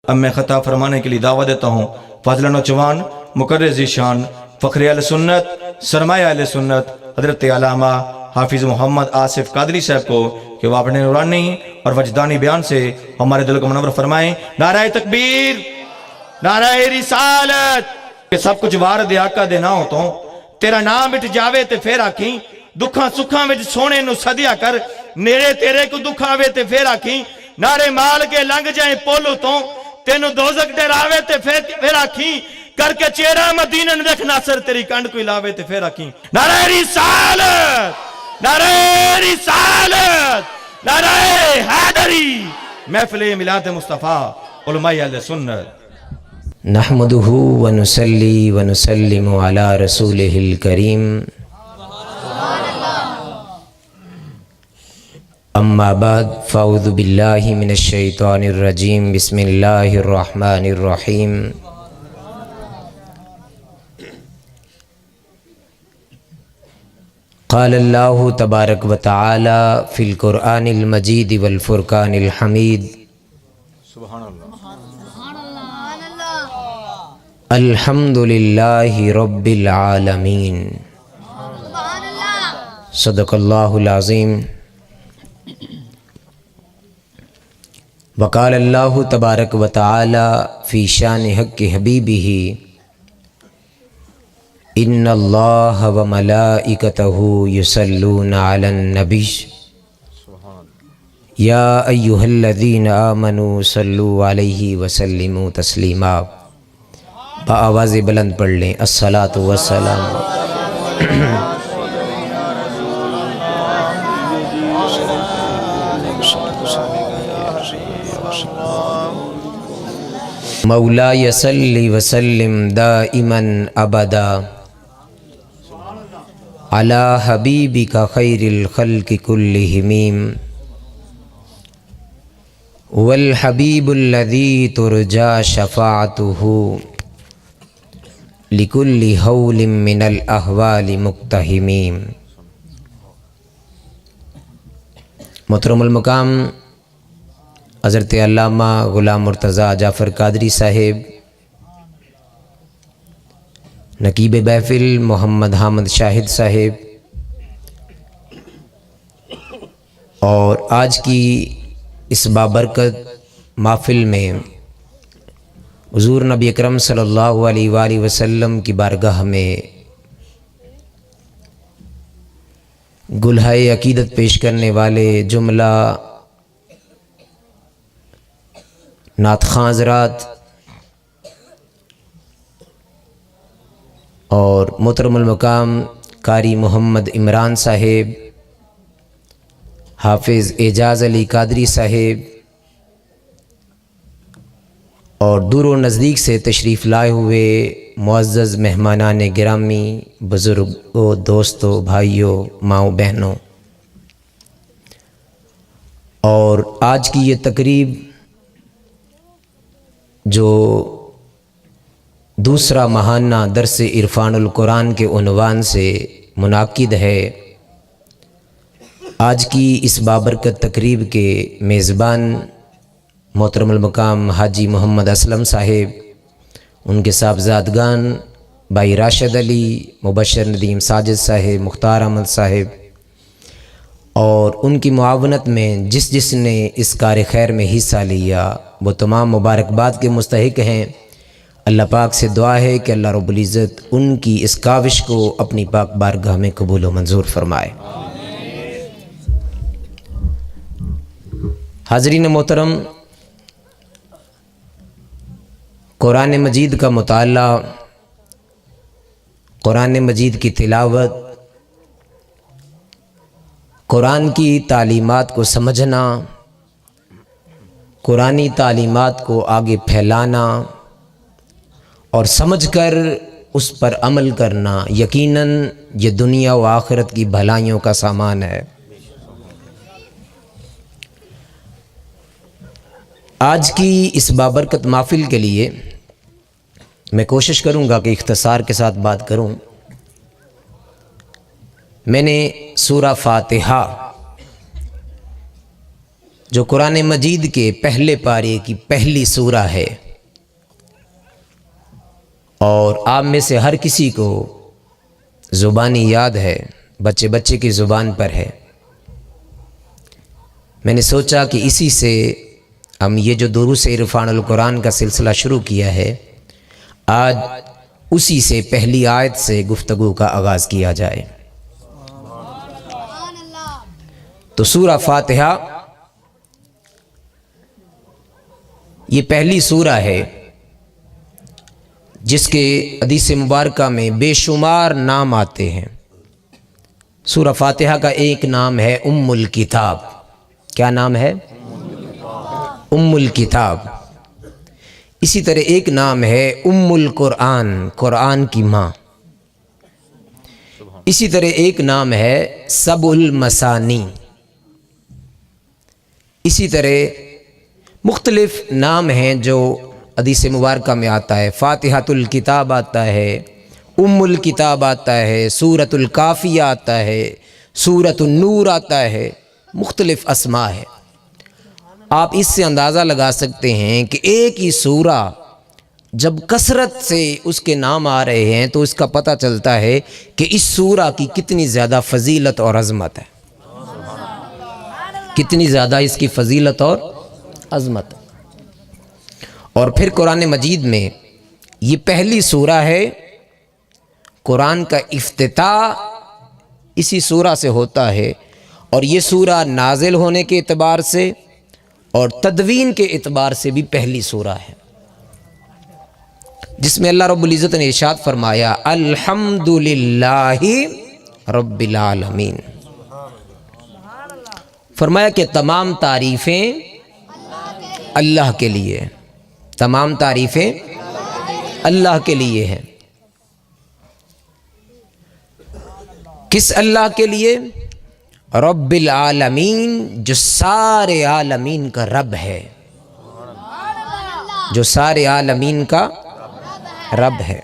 اب میں خطاب فرمانے کے لیے دعوت دیتا ہوں فاضل نوجوان مقرر ذیشان فخر اہل سنت سرمایہ اہل سنت حضرت علامہ حافظ محمد آصف قادری صاحب کو کہ وہ اپنے نورانی اور وجدانی بیان سے ہمارے دل کو منور فرمائیں۔ نعرہ تکبیر، نعرہ رسالت۔ کہ سب کچھ وارد آقا دے نہ ہو تو تیرا نام مٹ جاوے تے پھر آکھیں، دکھاں سکھاں وچ سونے نو صدیہ کر، نیرے تیرے کو دکھاں وے تے پھر آکھیں، نعرے مال کے لنگ جائیں پولو تو تینو دوزک ڈراوے تے پھر آکھیں، کر کے چہرہ مدینہ دیکھ ناصر تیری کنڈ کو لاوے تے پھر آکھیں۔ نعرہ رسالت، نعرہ رسالت، نعرہ حیدری۔ محفل میلاد مصطفیٰ علماء اہل سنت۔ نحمده ونصلي ونسلم على رسوله الكريم اما بعد فاعوذ بالله من الشيطان الرجيم بسم الله الرحمن الرحيم قال الله تبارك وتعالى في القرآن المجيد والفرقان الحميد سبحان اللہ۔ الحمد للہ رب العالمین صدق اللہ العظیم وقال اللہ تبارک و تعالی فی شان حق حبیبہ ان اللہ و ملائکتہ یصلون علی النبی یا ایہا الذین آمنوا صلوا علیہ وسلموا تسلیما۔ آواز بلند پڑھ لیں، الصلاۃ والسلام مولاي صل وسلم دائما ابدا على حبيبك خير الخلق كلهم والحبيب الذي ترجى شفاعته لِكُلِّ حَوْلٍ مِّنَ الْأَحْوَالِ مُقْتَحِمِينَ۔ محترم المقام حضرت علامہ غلام مرتضیٰ جعفر قادری صاحب، نقیب محفل محمد حامد شاہد صاحب، اور آج کی اس بابرکت محفل میں حضور نبی اکرم صلی اللہ علیہ وآلہ وسلم کی بارگاہ میں گلہائے عقیدت پیش کرنے والے جملہ نعت خواں حضرات اور محترم المقام قاری محمد عمران صاحب، حافظ اعجاز علی قادری صاحب، اور دور و نزدیک سے تشریف لائے ہوئے معزز مہمانان گرامی، بزرگوں، دوستوں، بھائیوں، ماؤں، بہنوں، اور آج کی یہ تقریب جو دوسرا ماہانہ درس عرفان القرآن کے عنوان سے منعقد ہے، آج کی اس بابرکت تقریب کے میزبان محترم المقام حاجی محمد اسلم صاحب، ان کے صاحبزادگان بھائی راشد علی، مبشر ندیم ساجد صاحب، مختار احمد صاحب، اور ان کی معاونت میں جس نے اس کار خیر میں حصہ لیا وہ تمام مبارکباد کے مستحق ہیں۔ اللہ پاک سے دعا ہے کہ اللہ رب العزت ان کی اس کاوش کو اپنی پاک بارگاہ میں قبول و منظور فرمائے۔ حاضرین محترم، قرآن مجید کا مطالعہ، قرآن مجید کی تلاوت، قرآن کی تعلیمات کو سمجھنا، قرآنی تعلیمات کو آگے پھیلانا اور سمجھ کر اس پر عمل کرنا یقیناً یہ دنیا و آخرت کی بھلائیوں کا سامان ہے۔ آج کی اس بابرکت محفل کے لیے میں کوشش کروں گا کہ اختصار کے ساتھ بات کروں۔ میں نے سورہ فاتحہ جو قرآن مجید کے پہلے پارے کی پہلی سورہ ہے اور آپ میں سے ہر کسی کو زبانی یاد ہے، بچے بچے کی زبان پر ہے، میں نے سوچا کہ اسی سے ہم یہ جو دروس عرفان القرآن کا سلسلہ شروع کیا ہے، آج اسی سے پہلی آیت سے گفتگو کا آغاز کیا جائے۔ تو سورہ فاتحہ یہ پہلی سورہ ہے جس کے حدیث مبارکہ میں بے شمار نام آتے ہیں۔ سورہ فاتحہ کا ایک نام ہے ام الکتاب۔ کیا نام ہے؟ ام الکتاب۔ اسی طرح ایک نام ہے ام القرآن، قرآن کی ماں۔ اسی طرح ایک نام ہے سبع المثانی۔ اسی طرح مختلف نام ہیں جو حدیث مبارکہ میں آتا ہے۔ فاتحۃ الکتاب آتا ہے، ام الکتاب آتا ہے، سورۃ الکافیہ آتا ہے، سورۃ النور آتا ہے، مختلف اسماء ہے۔ آپ اس سے اندازہ لگا سکتے ہیں کہ ایک ہی سورہ جب کثرت سے اس کے نام آ رہے ہیں تو اس کا پتہ چلتا ہے کہ اس سورہ کی کتنی زیادہ فضیلت اور عظمت ہے، کتنی زیادہ اس کی فضیلت اور عظمت۔ اور پھر قرآن مجید میں یہ پہلی سورہ ہے، قرآن کا افتتاح اسی سورہ سے ہوتا ہے، اور یہ سورہ نازل ہونے کے اعتبار سے اور تدوین کے اعتبار سے بھی پہلی سورہ ہے، جس میں اللہ رب العزت نے ارشاد فرمایا الحمدللہ رب العالمین۔ فرمایا کہ تمام تعریفیں اللہ کے لیے، تمام تعریفیں اللہ کے لیے ہیں۔ کس اللہ کے لیے؟ رب العالمین، جو سارے عالمین کا رب ہے، جو سارے عالمین کا رب ہے۔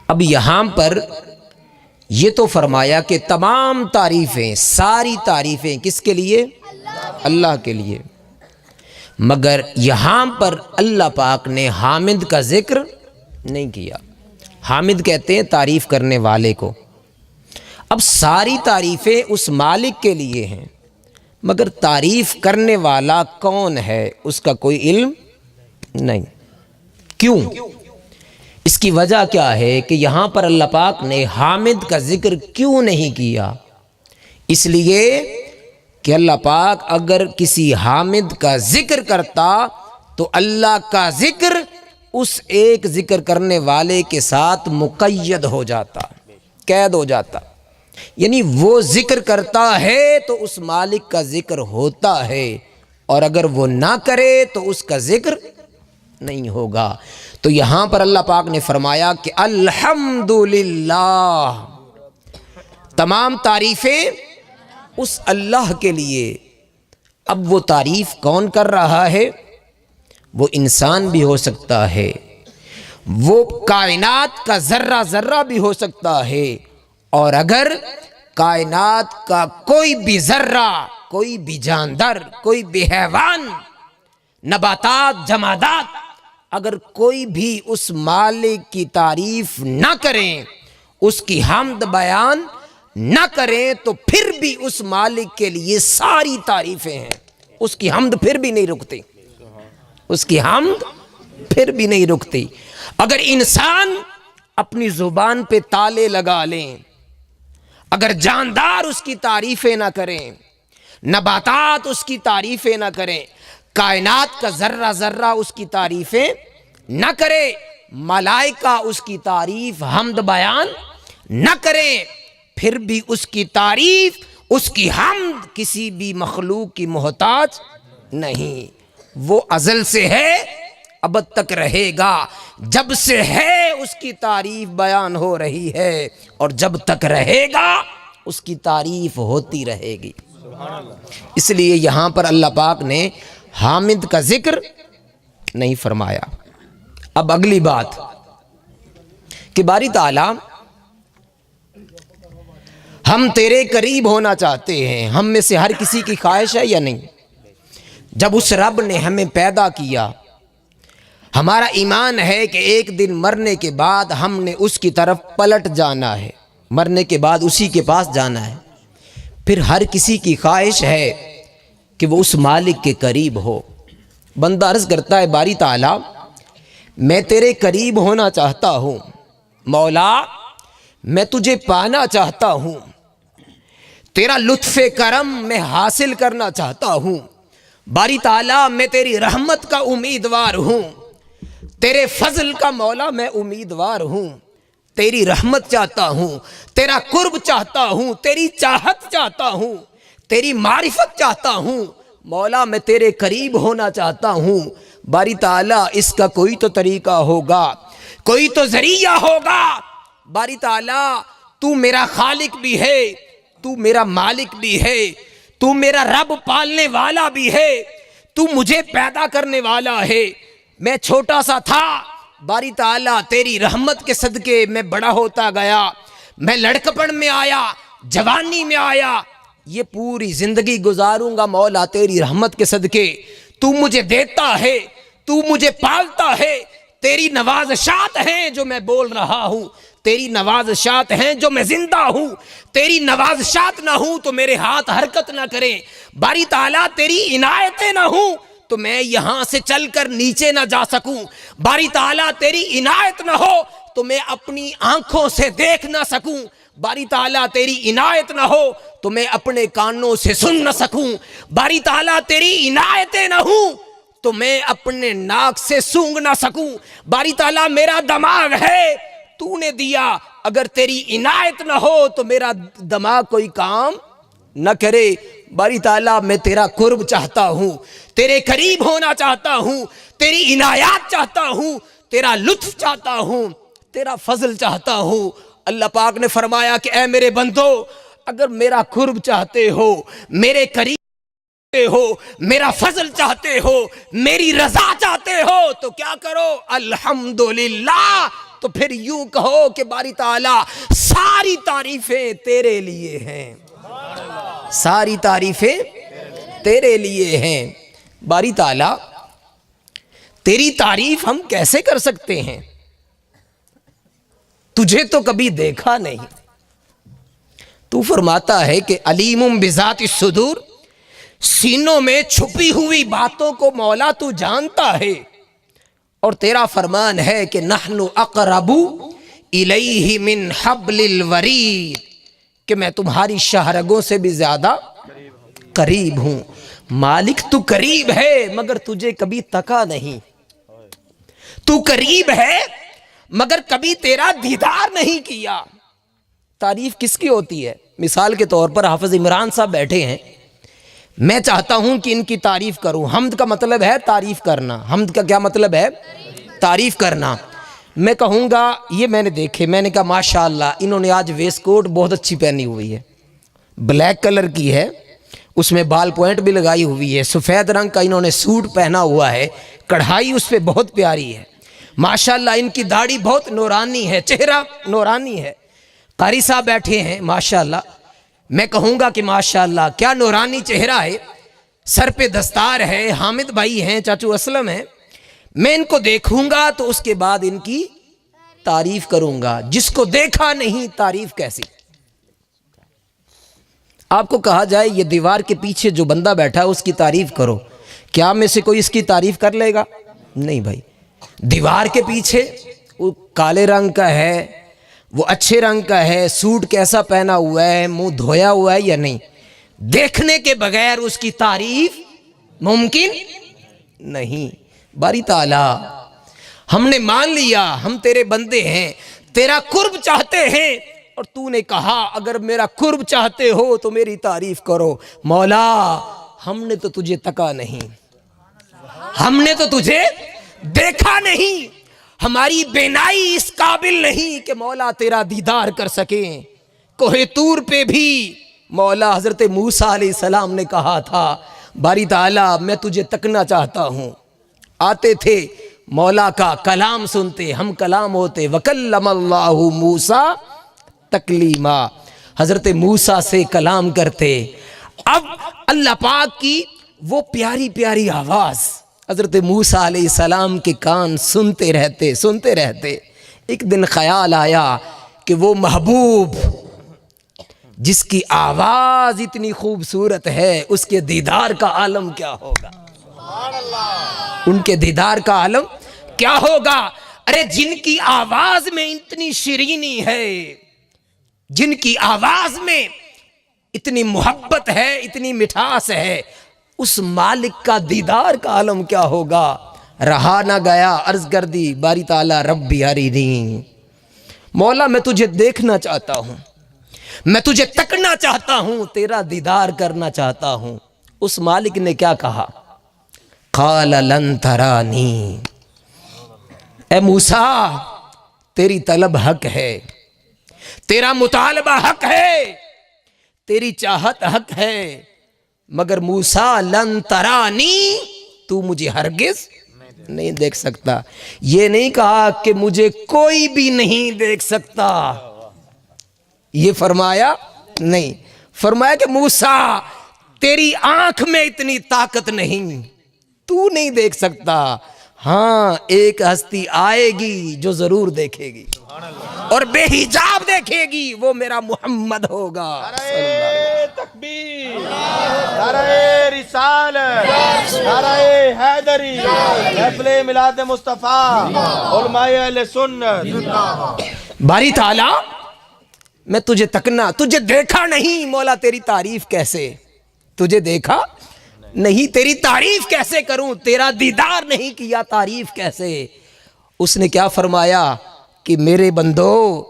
اب یہاں پر یہ تو فرمایا کہ تمام تعریفیں، ساری تعریفیں کس کے لیے؟ اللہ کے لیے، مگر یہاں پر اللہ پاک نے حامد کا ذکر نہیں کیا۔ حامد کہتے ہیں تعریف کرنے والے کو۔ اب ساری تعریفیں اس مالک کے لیے ہیں، مگر تعریف کرنے والا کون ہے اس کا کوئی علم نہیں۔ کیوں؟ اس کی وجہ کیا ہے کہ یہاں پر اللہ پاک نے حامد کا ذکر کیوں نہیں کیا؟ اس لیے کہ اللہ پاک اگر کسی حامد کا ذکر کرتا تو اللہ کا ذکر اس ایک ذکر کرنے والے کے ساتھ مقید ہو جاتا، قید ہو جاتا، یعنی وہ ذکر کرتا ہے تو اس مالک کا ذکر ہوتا ہے، اور اگر وہ نہ کرے تو اس کا ذکر نہیں ہوگا۔ تو یہاں پر اللہ پاک نے فرمایا کہ الحمدللہ، تمام تعریفیں اس اللہ کے لیے۔ اب وہ تعریف کون کر رہا ہے؟ وہ انسان بھی ہو سکتا ہے، وہ کائنات کا ذرہ ذرہ بھی ہو سکتا ہے، اور اگر کائنات کا کوئی بھی ذرہ، کوئی بھی جاندار، کوئی بھی حیوان، نباتات، جمادات، اگر کوئی بھی اس مالک کی تعریف نہ کریں، اس کی حمد بیان نہ کریں، تو پھر بھی اس مالک کے لیے ساری تعریفیں ہیں، اس کی حمد پھر بھی نہیں رکتی، اس کی حمد پھر بھی نہیں رکتی۔ اگر انسان اپنی زبان پہ تالے لگا لیں، اگر جاندار اس کی تعریفیں نہ کریں، نباتات اس کی تعریفیں نہ کریں، کائنات کا ذرہ ذرہ اس کی تعریفیں نہ کرے، ملائکہ اس کی تعریف حمد بیان نہ کریں، پھر بھی اس کی تعریف، اس کی حمد کسی بھی مخلوق کی محتاج نہیں۔ وہ ازل سے ہے، ابد تک رہے گا، جب سے ہے اس کی تعریف بیان ہو رہی ہے، اور جب تک رہے گا اس کی تعریف ہوتی رہے گی۔ اس لیے یہاں پر اللہ پاک نے حامد کا ذکر نہیں فرمایا۔ اب اگلی بات کہ باری تعالیٰ ہم تیرے قریب ہونا چاہتے ہیں، ہم میں سے ہر کسی کی خواہش ہے یا نہیں؟ جب اس رب نے ہمیں پیدا کیا، ہمارا ایمان ہے کہ ایک دن مرنے کے بعد ہم نے اس کی طرف پلٹ جانا ہے، مرنے کے بعد اسی کے پاس جانا ہے۔ پھر ہر کسی کی خواہش ہے کہ وہ اس مالک کے قریب ہو۔ بندہ عرض کرتا ہے باری تعالیٰ میں تیرے قریب ہونا چاہتا ہوں، مولا میں تجھے پانا چاہتا ہوں، تیرا لطف کرم میں حاصل کرنا چاہتا ہوں، باری تعالیٰ میں تیری رحمت کا امیدوار ہوں، تیرے فضل کا مولا میں امیدوار ہوں، تیری رحمت چاہتا ہوں، تیرا قرب چاہتا ہوں، تیری چاہت چاہتا ہوں، تیری معرفت چاہتا ہوں، مولا میں تیرے قریب ہونا چاہتا ہوں۔ باری تعالیٰ اس کا کوئی تو طریقہ ہوگا، کوئی تو ذریعہ ہوگا۔ باری تعالیٰ تو میرا خالق بھی ہے، تو میرا مالک بھی ہے، تو میرا رب پالنے والا بھی ہے، تو مجھے پیدا کرنے والا ہے۔ میں چھوٹا سا تھا، باری تعالیٰ تیری رحمت کے صدقے میں بڑا ہوتا گیا، میں لڑکپن میں آیا، جوانی میں آیا، یہ پوری زندگی گزاروں گا مولا تیری رحمت کے صدقے۔ تو مجھے دیتا ہے، تو مجھے پالتا ہے، تیری نوازشات ہیں جو میں بول رہا ہوں، تیری نوازشات ہیں جو میں زندہ ہوں، تیری نوازشات نہ ہوں تو میرے ہاتھ حرکت نہ کریں، باری تعالیٰ تیری عنایتیں نہ ہوں تو میں یہاں سے چل کر نیچے نہ جا سکوں، باری تعالیٰ تیری عنایت نہ ہو تو میں اپنی آنکھوں سے دیکھ نہ سکوں، باری تعالیٰ تیری عنایت نہ ہو تو میں اپنے کانوں سے سن نہ سکوں، باری تعالیٰ تیری عنایتیں نہ ہوں تو میں اپنے ناک سے سونگھ نہ سکوں، باری تعالیٰ میرا دماغ ہے تو نے دیا، اگر تیری عنایت نہ ہو تو میرا دماغ کوئی کام نہ کرے، باری تعالیٰ میں تیرا قرب چاہتا ہوں، تیرے قریب ہونا چاہتا ہوں، تیری عنایات چاہتا ہوں، تیرا لطف چاہتا ہوں، تیرا فضل چاہتا ہوں۔ اللہ پاک نے فرمایا کہ اے میرے بندو اگر میرا قرب چاہتے ہو، میرے قریب ہو، میرا فضل چاہتے ہو، میری رضا چاہتے ہو تو کیا کرو؟ الحمدللہ، تو پھر یوں کہو کہ باری تعالیٰ ساری تعریفیں تیرے لیے ہیں، ساری تعریفیں تیرے لیے ہیں۔ باری تعالیٰ تیری تعریف ہم کیسے کر سکتے ہیں؟ تجھے تو کبھی دیکھا نہیں۔ تو فرماتا ہے کہ علیم بذات الصدور، سینوں میں چھپی ہوئی باتوں کو مولا تو جانتا ہے، اور تیرا فرمان ہے کہ نحن اقرب الیہ من حبل الورید، کہ میں تمہاری شاہرگوں سے بھی زیادہ قریب ہوں۔ مالک تو قریب ہے مگر تجھے کبھی تکا نہیں، تو قریب ہے مگر کبھی تیرا دیدار نہیں کیا۔ تعریف کس کی ہوتی ہے؟ مثال کے طور پر حافظ عمران صاحب بیٹھے ہیں، میں چاہتا ہوں کہ ان کی تعریف کروں۔ حمد کا مطلب ہے تعریف کرنا، حمد کا کیا مطلب ہے؟ تعریف کرنا۔ میں کہوں گا یہ میں نے دیکھے، میں نے کہا ماشاءاللہ انہوں نے آج ویسٹ کوٹ بہت اچھی پہنی ہوئی ہے، بلیک کلر کی ہے، اس میں بال پوائنٹ بھی لگائی ہوئی ہے، سفید رنگ کا انہوں نے سوٹ پہنا ہوا ہے، کڑھائی اس پہ بہت پیاری ہے، ماشاءاللہ ان کی داڑھی بہت نورانی ہے، چہرہ نورانی ہے۔ قاری صاحب بیٹھے ہیں ماشاءاللہ، میں کہوں گا کہ ماشاءاللہ کیا نورانی چہرہ ہے، سر پہ دستار ہے، حامد بھائی ہیں، چاچو اسلم ہیں، میں ان کو دیکھوں گا تو اس کے بعد ان کی تعریف کروں گا۔ جس کو دیکھا نہیں تعریف کیسی؟ آپ کو کہا جائے یہ دیوار کے پیچھے جو بندہ بیٹھا ہے اس کی تعریف کرو، کیا میں سے کوئی اس کی تعریف کر لے گا؟ نہیں بھائی، دیوار کے پیچھے وہ کالے رنگ کا ہے، وہ اچھے رنگ کا ہے، سوٹ کیسا پہنا ہوا ہے، منہ دھویا ہوا ہے یا نہیں، دیکھنے کے بغیر اس کی تعریف ممکن نہیں۔ باری تعالیٰ ہم نے مان لیا ہم تیرے بندے ہیں، تیرا قرب چاہتے ہیں، اور تو نے کہا اگر میرا قرب چاہتے ہو تو میری تعریف کرو۔ مولا ہم نے تو تجھے تکا نہیں، ہم نے تو تجھے دیکھا نہیں، ہماری بینائی اس قابل نہیں کہ مولا تیرا دیدار کر سکیں۔ کوہ طور پہ بھی مولا حضرت موسیٰ علیہ السلام نے کہا تھا باری تعالیٰ میں تجھے تکنا چاہتا ہوں، آتے تھے مولا کا کلام سنتے، ہم کلام ہوتے، وَكَلَّمَ اللَّهُ مُوسَىٰ تَكْلِيمًا، حضرت موسیٰ سے کلام کرتے۔ اب اللہ پاک کی وہ پیاری پیاری آواز حضرت موسیٰ علیہ السلام کے کان سنتے رہتے ایک دن خیال آیا کہ وہ محبوب جس کی آواز اتنی خوبصورت ہے اس کے دیدار کا عالم کیا ہوگا، ان کے دیدار کا عالم کیا ہوگا۔ ارے جن کی آواز میں اتنی شیرینی ہے، جن کی آواز میں اتنی محبت ہے، اتنی مٹھاس ہے، اس مالک کا دیدار کا عالم کیا ہوگا۔ رہا نہ گیا، عرض کر دی باری تعالیٰ ربی ارینی، مولا میں تجھے دیکھنا چاہتا ہوں، میں تجھے تکنا چاہتا ہوں، تیرا دیدار کرنا چاہتا ہوں۔ اس مالک نے کیا کہا، قال لن ترانی، اے موسیٰ تیری طلب حق ہے، تیرا مطالبہ حق ہے، تیری چاہت حق ہے، مگر موسیٰ لن ترانی، تو مجھے ہرگز نہیں دیکھ سکتا۔ یہ نہیں کہا کہ مجھے کوئی بھی نہیں دیکھ سکتا، یہ فرمایا نہیں، فرمایا کہ موسیٰ تیری آنکھ میں اتنی طاقت نہیں، تو نہیں دیکھ سکتا، ہاں ایک ہستی آئے گی جو ضرور دیکھے گی اور بے حجاب دیکھے گی، وہ میرا محمد ہوگا۔ نعرہ تکبیر، نعرہ رسالت، نعرہ حیدری، محفل میلاد مصطفیٰ، علماء اہل سنت۔ باری تعالیٰ میں تجھے تکنا، تجھے دیکھا نہیں، مولا تیری تعریف کیسے، تجھے دیکھا نہیں، تیری تعریف کیسے کروں، تیرا دیدار نہیں کیا، تعریف کیسے۔ اس نے کیا فرمایا کہ میرے بندو،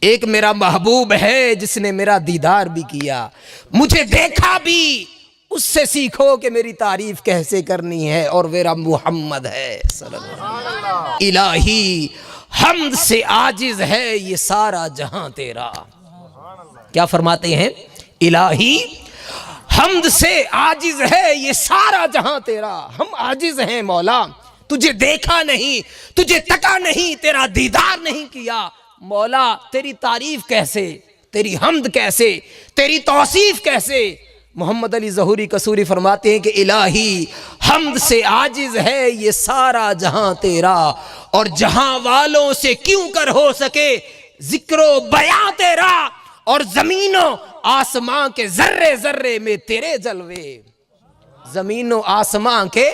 ایک میرا محبوب ہے جس نے میرا دیدار بھی کیا، مجھے دیکھا بھی، اس سے سیکھو کہ میری تعریف کیسے کرنی ہے، اور میرا محمد ہے صلی اللہ علیہ۔ الہی حمد سے عاجز ہے یہ سارا جہاں تیرا، کیا فرماتے ہیں، الہی حمد سے عاجز ہے یہ سارا جہاں تیرا، ہم عاجز ہیں مولا، تجھے دیکھا نہیں، تجھے تکا نہیں، تیرا دیدار نہیں کیا، مولا تیری تعریف کیسے، تیری حمد کیسے، تیری توصیف کیسے۔ محمد علی ظہوری قصوری فرماتے ہیں کہ الہی حمد سے عاجز ہے یہ سارا جہاں تیرا، اور جہاں والوں سے کیوں کر ہو سکے ذکر و بیاں تیرا، اور زمین و آسمان کے ذرے ذرے میں تیرے جلوے، زمین و آسمان کے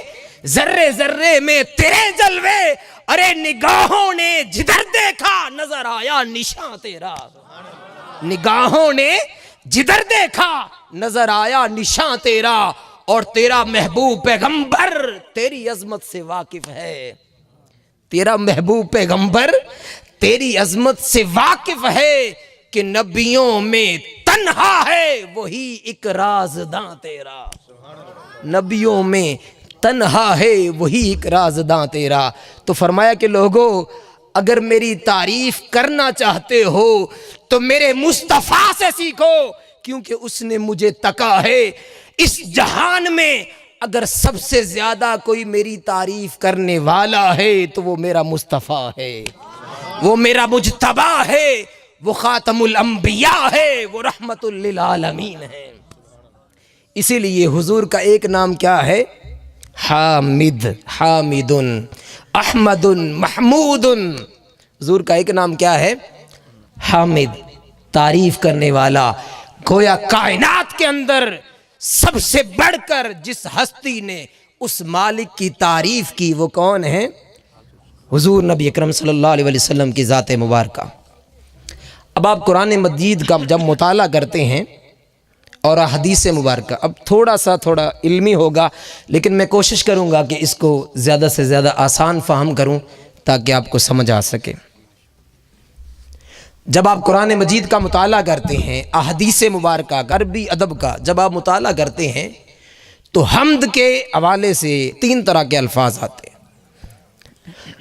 ذرے ذرے میں تیرے جلوے، ارے نگاہوں نے جدھر دیکھا نظر آیا نشاں تیرا، نگاہوں نے جدھر دیکھا نظر آیا نشاں تیرا، اور تیرا محبوب پیغمبر تیری عظمت سے واقف ہے، تیرا محبوب پیغمبر تیری عظمت سے واقف ہے، کہ نبیوں میں تنہا ہے وہی ایک رازداں تیرا، نبیوں میں تنہا ہے وہی ایک رازداں تیرا۔ تو فرمایا کہ لوگوں اگر میری تعریف کرنا چاہتے ہو تو میرے مصطفیٰ سے سیکھو، کیونکہ اس نے مجھے تکا ہے۔ اس جہان میں اگر سب سے زیادہ کوئی میری تعریف کرنے والا ہے تو وہ میرا مصطفیٰ ہے، وہ میرا مجتبی ہے، وہ خاتم الانبیاء ہے، وہ رحمت للعالمین ہے۔ اسی لیے حضور کا ایک نام کیا ہے، حامد، حامد احمد محمود۔ حضور کا ایک نام کیا ہے، حامد، تعریف کرنے والا۔ گویا کائنات کے اندر سب سے بڑھ کر جس ہستی نے اس مالک کی تعریف کی وہ کون ہے، حضور نبی اکرم صلی اللہ علیہ وسلم کی ذات مبارکہ۔ اب آپ قرآن مجید کا جب مطالعہ کرتے ہیں اور حدیث مبارکہ، اب تھوڑا علمی ہوگا لیکن میں کوشش کروں گا کہ اس کو زیادہ سے زیادہ آسان فہم کروں تاکہ آپ کو سمجھ آ سکے۔ جب آپ قرآن مجید کا مطالعہ کرتے ہیں، احادیث مبارکہ، عربی ادب کا جب آپ مطالعہ کرتے ہیں تو حمد کے حوالے سے 3 طرح کے الفاظ آتے ہیں۔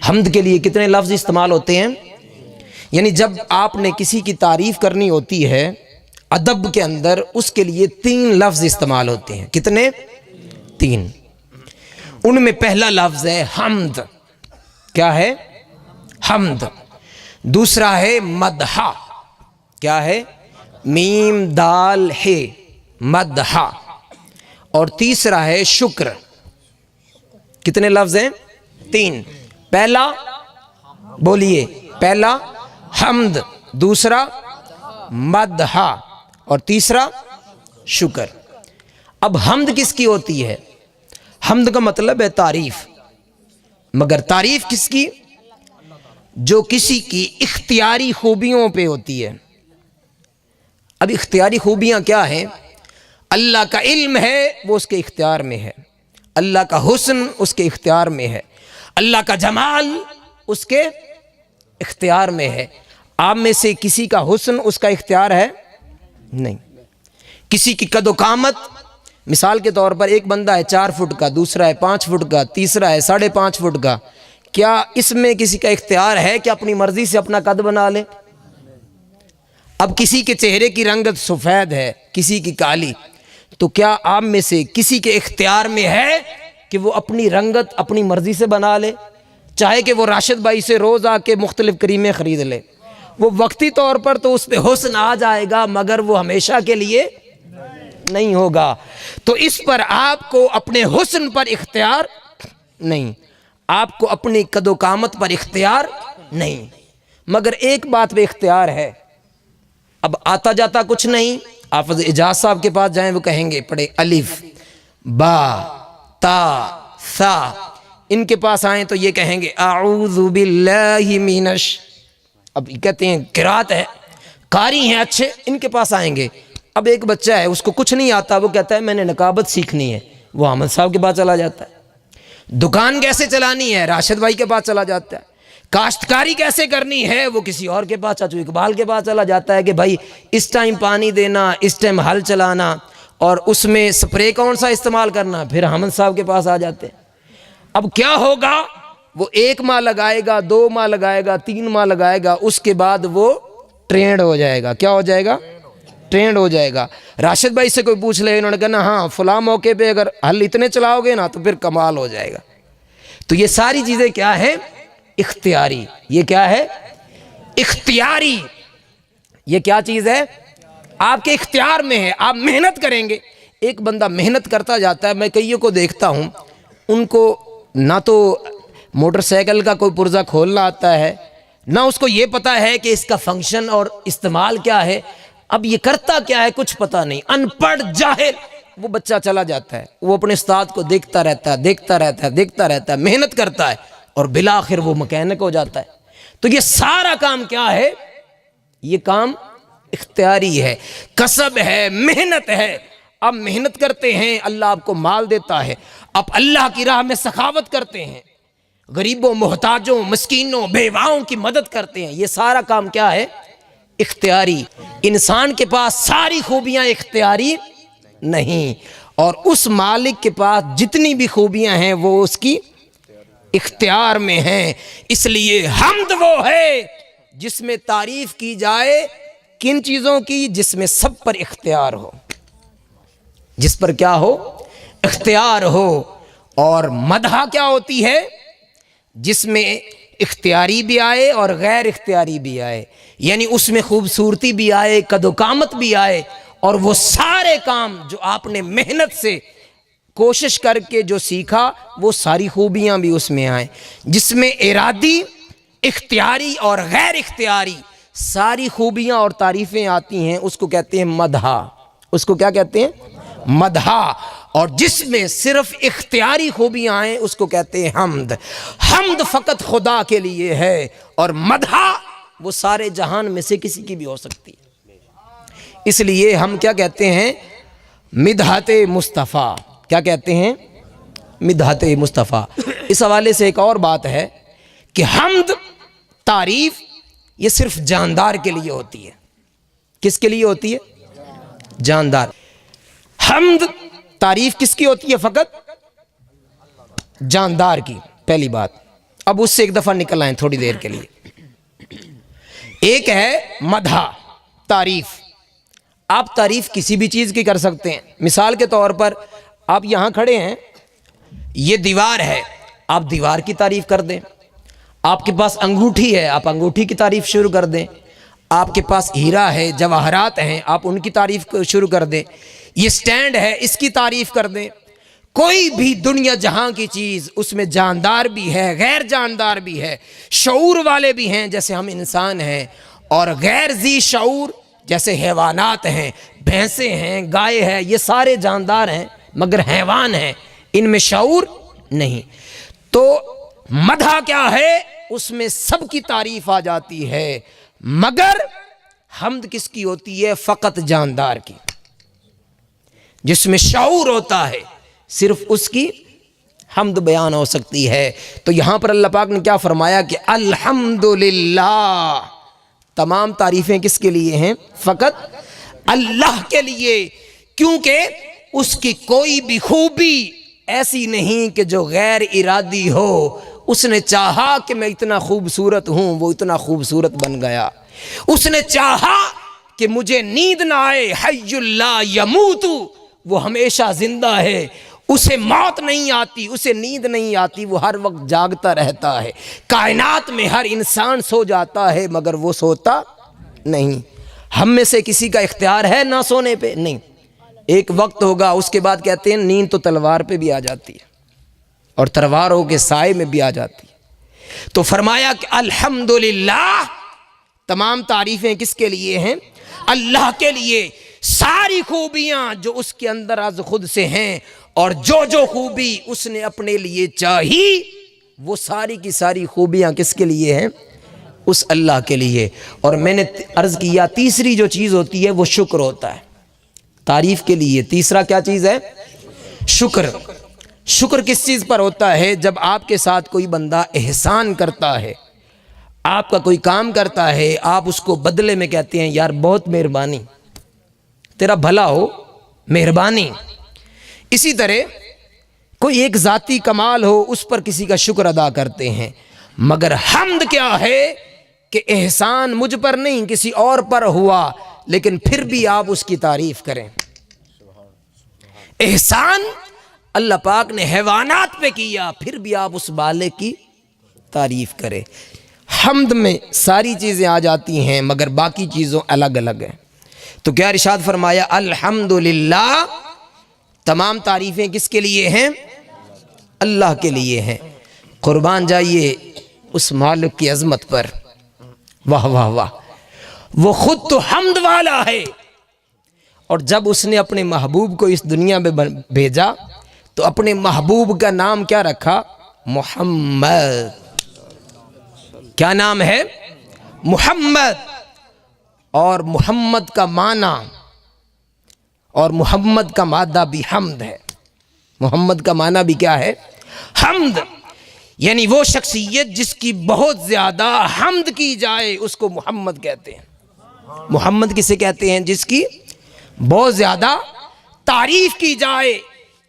حمد کے لیے کتنے لفظ استعمال ہوتے ہیں، یعنی جب آپ نے کسی کی تعریف کرنی ہوتی ہے ادب کے اندر، اس کے لیے 3 لفظ استعمال ہوتے ہیں۔ کتنے؟ 3۔ ان میں پہلا لفظ ہے حمد۔ کیا ہے؟ حمد۔ دوسرا ہے مدحہ۔ کیا ہے؟ میم دال ہے، مدحہ۔ اور تیسرا ہے شکر. کتنے لفظ ہیں؟ 3. پہلا بولیے، پہلا حمد، دوسرا مدح اور تیسرا شکر. اب حمد کس کی ہوتی ہے؟ حمد کا مطلب ہے تعریف، مگر تعریف کس کی؟ جو کسی کی اختیاری خوبیوں پہ ہوتی ہے. اب اختیاری خوبیاں کیا ہیں؟ اللہ کا علم ہے وہ اس کے اختیار میں ہے، اللہ کا حسن اس کے اختیار میں ہے، اللہ کا جمال اس کے اختیار میں ہے. آپ میں سے کسی کا حسن اس کا اختیار ہے؟ نہیں. کسی کی قد و قامت، مثال کے طور پر ایک بندہ ہے 4 فٹ کا، دوسرا ہے 5 فٹ کا، تیسرا ہے 5.5 فٹ کا. کیا اس میں کسی کا اختیار ہے کہ اپنی مرضی سے اپنا قد بنا لے؟ اب کسی کے چہرے کی رنگت سفید ہے، کسی کی کالی، تو کیا آپ میں سے کسی کے اختیار میں ہے کہ وہ اپنی رنگت اپنی مرضی سے بنا لے؟ چاہے کہ وہ راشد بھائی سے روز آ کے مختلف کریمیں خرید لے، وہ وقتی طور پر تو اس پہ حسن آ جائے گا، مگر وہ ہمیشہ کے لیے نہیں ہوگا. تو اس پر آپ کو اپنے حسن پر اختیار نہیں، آپ کو اپنی قد و قامت پر اختیار نہیں، مگر ایک بات پہ اختیار ہے. اب آتا جاتا کچھ نہیں، حافظ اجاز صاحب کے پاس جائیں، وہ کہیں گے پڑھے الف با تا ثا. ان کے پاس آئیں تو یہ کہیں گے اعوذ باللہ منش. اب یہ کہتے ہیں قرات ہے، قاری ہیں اچھے، ان کے پاس آئیں گے. اب ایک بچہ ہے اس کو کچھ نہیں آتا، وہ کہتا ہے میں نے نقابت سیکھنی ہے، وہ احمد صاحب کے پاس چلا جاتا ہے. دکان کیسے چلانی ہے، راشد بھائی کے پاس چلا جاتا ہے. کاشتکاری کیسے کرنی ہے، وہ کسی اور کے پاس، چاچو اقبال کے پاس چلا جاتا ہے کہ بھائی اس ٹائم پانی دینا، اس ٹائم ہل چلانا، اور اس میں سپرے کون سا استعمال کرنا، پھر احمد صاحب کے پاس آ جاتے ہیں. اب کیا ہوگا؟ وہ 1 ماہ لگائے گا، 2 ماہ لگائے گا، 3 ماہ لگائے گا، اس کے بعد وہ ٹرینڈ ہو جائے گا. کیا ہو جائے گا؟ ٹرینڈ ہو جائے گا. راشد بھائی سے کوئی پوچھ لے، انہوں نے کہا ہاں فلاں موقع پہ اگر ہل اتنے چلاؤ گے نا تو پھر کمال ہو جائے گا. تو یہ ساری چیزیں کیا ہے؟ اختیاری. یہ کیا ہے؟ اختیاری. یہ کیا چیز ہے؟ آپ کے اختیار میں ہے، آپ محنت کریں گے. ایک بندہ محنت کرتا جاتا ہے، میں کئیوں کو دیکھتا ہوں، ان کو نہ تو موٹر سائیکل کا کوئی پرزہ کھولنا آتا ہے، نہ اس کو یہ پتا ہے کہ اس کا فنکشن اور استعمال کیا ہے. اب یہ کرتا کیا ہے کچھ پتا نہیں، ان پڑھ جاہل وہ بچہ چلا جاتا ہے. وہ اپنے استاد کو دیکھتا رہتا ہے، دیکھتا رہتا ہے، دیکھتا رہتا ہے، محنت کرتا ہے، اور بالآخر وہ مکینک ہو جاتا ہے. تو یہ سارا کام کیا ہے؟ یہ کام اختیاری ہے، کسب ہے، محنت ہے. اب محنت کرتے ہیں، اللہ آپ کو مال دیتا ہے، آپ اللہ کی راہ میں سخاوت کرتے ہیں، غریبوں، محتاجوں، مسکینوں، بیواؤں کی مدد کرتے ہیں. یہ سارا کام کیا ہے؟ اختیاری. انسان کے پاس ساری خوبیاں اختیاری نہیں، اور اس مالک کے پاس جتنی بھی خوبیاں ہیں وہ اس کی اختیار میں ہیں. اس لیے حمد وہ ہے جس میں تعریف کی جائے کن چیزوں کی؟ جس میں سب پر اختیار ہو، جس پر کیا ہو؟ اختیار ہو. اور مدح کیا ہوتی ہے؟ جس میں اختیاری بھی آئے اور غیر اختیاری بھی آئے، یعنی اس میں خوبصورتی بھی آئے، قد و قامت بھی آئے، اور وہ سارے کام جو آپ نے محنت سے کوشش کر کے جو سیکھا وہ ساری خوبیاں بھی اس میں آئیں. جس میں ارادی، اختیاری اور غیر اختیاری ساری خوبیاں اور تعریفیں آتی ہیں، اس کو کہتے ہیں مدح. اس کو کیا کہتے ہیں؟ مدح. اور جس میں صرف اختیاری خوبیاں آئیں اس کو کہتے ہیں حمد. حمد فقط خدا کے لیے ہے، اور مدح وہ سارے جہان میں سے کسی کی بھی ہو سکتی ہے. اس لیے ہم کیا کہتے ہیں؟ مدحت مصطفیٰ. کیا کہتے ہیں؟ مدحت مصطفیٰ. اس حوالے سے ایک اور بات ہے کہ حمد، تعریف، یہ صرف جاندار کے لیے ہوتی ہے. کس کے لیے ہوتی ہے؟ جاندار. حمد، تعریف کس کی ہوتی ہے؟ فقط جاندار کی. پہلی بات. اب اس سے ایک دفعہ نکل آئیں تھوڑی دیر کے لیے. ایک ہے مدح، تعریف. آپ تعریف کسی بھی چیز کی کر سکتے ہیں. مثال کے طور پر آپ یہاں کھڑے ہیں، یہ دیوار ہے، آپ دیوار کی تعریف کر دیں. آپ کے پاس انگوٹھی ہے، آپ انگوٹھی کی تعریف شروع کر دیں. آپ کے پاس ہیرا ہے، جواہرات ہیں، آپ ان کی تعریف شروع کر دیں. یہ سٹینڈ ہے، اس کی تعریف کر دیں۔ کوئی بھی دنیا جہاں کی چیز، اس میں جاندار بھی ہے، غیر جاندار بھی ہے، شعور والے بھی ہیں جیسے ہم انسان ہیں، اور غیر ذی شعور جیسے حیوانات ہیں، بھینسیں ہیں، گائے ہیں، یہ سارے جاندار ہیں مگر حیوان ہیں، ان میں شعور نہیں۔ تو مدح کیا ہے؟ اس میں سب کی تعریف آ جاتی ہے، مگر حمد کس کی ہوتی ہے؟ فقط جاندار کی۔ جس میں شعور ہوتا ہے صرف اس کی حمد بیان ہو سکتی ہے۔ تو یہاں پر اللہ پاک نے کیا فرمایا کہ الحمدللہ، تمام تعریفیں کس کے لیے ہیں؟ فقط اللہ کے لیے، کیونکہ اس کی کوئی بھی خوبی ایسی نہیں کہ جو غیر ارادی ہو۔ اس نے چاہا کہ میں اتنا خوبصورت ہوں، وہ اتنا خوبصورت بن گیا۔ اس نے چاہا کہ مجھے نیند نہ آئے، حی لا یموت، وہ ہمیشہ زندہ ہے، اسے موت نہیں آتی، اسے نیند نہیں آتی، وہ ہر وقت جاگتا رہتا ہے۔ کائنات میں ہر انسان سو جاتا ہے مگر وہ سوتا نہیں۔ ہم میں سے کسی کا اختیار ہے نہ سونے پہ؟ نہیں، ایک وقت ہوگا، اس کے بعد کہتے ہیں نیند تو تلوار پہ بھی آ جاتی ہے اور تلواروں کے سائے میں بھی آ جاتی ہے۔ تو فرمایا کہ الحمدللہ، تمام تعریفیں کس کے لیے ہیں؟ اللہ کے لیے۔ ساری خوبیاں جو اس کے اندر از خود سے ہیں، اور جو خوبی اس نے اپنے لیے چاہی، وہ ساری کی ساری خوبیاں کس کے لیے ہیں؟ اس اللہ کے لیے۔ اور میں نے عرض کیا تیسری جو چیز ہوتی ہے وہ شکر ہوتا ہے تعریف کے لیے۔ تیسرا کیا چیز ہے؟ شکر۔ شکر کس چیز پر ہوتا ہے؟ جب آپ کے ساتھ کوئی بندہ احسان کرتا ہے، آپ کا کوئی کام کرتا ہے، آپ اس کو بدلے میں کہتے ہیں یار بہت مہربانی، تیرا بھلا ہو، مہربانی۔ اسی طرح کوئی ایک ذاتی کمال ہو، اس پر کسی کا شکر ادا کرتے ہیں۔ مگر حمد کیا ہے کہ احسان مجھ پر نہیں کسی اور پر ہوا، لیکن پھر بھی آپ اس کی تعریف کریں۔ احسان اللہ پاک نے حیوانات پہ کیا، پھر بھی آپ اس بالغ کی تعریف کریں۔ حمد میں ساری چیزیں آ جاتی ہیں مگر باقی چیزوں الگ الگ ہیں۔ تو کیا ارشاد فرمایا؟ الحمدللہ، تمام تعریفیں کس کے لیے ہیں؟ اللہ کے لیے ہیں۔ قربان جائیے اس مالک کی عظمت پر، واہ واہ واہ۔ وہ خود تو حمد والا ہے، اور جب اس نے اپنے محبوب کو اس دنیا میں بھیجا تو اپنے محبوب کا نام کیا رکھا؟ محمد۔ کیا نام ہے؟ محمد۔ اور محمد کا معنی اور محمد کا مادہ بھی حمد ہے۔ محمد کا معنی بھی کیا ہے؟ حمد، یعنی وہ شخصیت جس کی بہت زیادہ حمد کی جائے اس کو محمد کہتے ہیں۔ محمد کسے کہتے ہیں؟ جس کی بہت زیادہ تعریف کی جائے،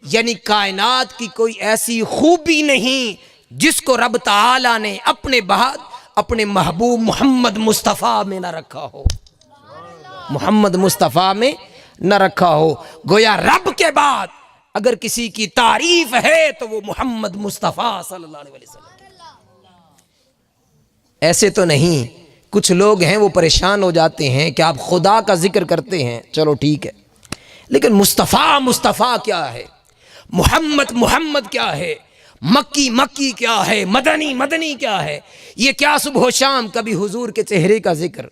یعنی کائنات کی کوئی ایسی خوبی نہیں جس کو رب تعالیٰ نے اپنے بعد اپنے محبوب محمد مصطفیٰ میں نہ رکھا ہو، محمد مصطفیٰ میں نہ رکھا ہو۔ گویا رب کے بعد اگر کسی کی تعریف ہے تو وہ محمد مصطفیٰ صلی اللہ علیہ وسلم۔ ایسے تو نہیں، کچھ لوگ ہیں وہ پریشان ہو جاتے ہیں کہ آپ خدا کا ذکر کرتے ہیں، چلو ٹھیک ہے، لیکن مصطفیٰ مصطفیٰ کیا ہے؟ محمد محمد کیا ہے؟ مکی مکی کیا ہے؟ مدنی مدنی کیا ہے؟ یہ کیا صبح و شام کبھی حضور کے چہرے کا ذکر،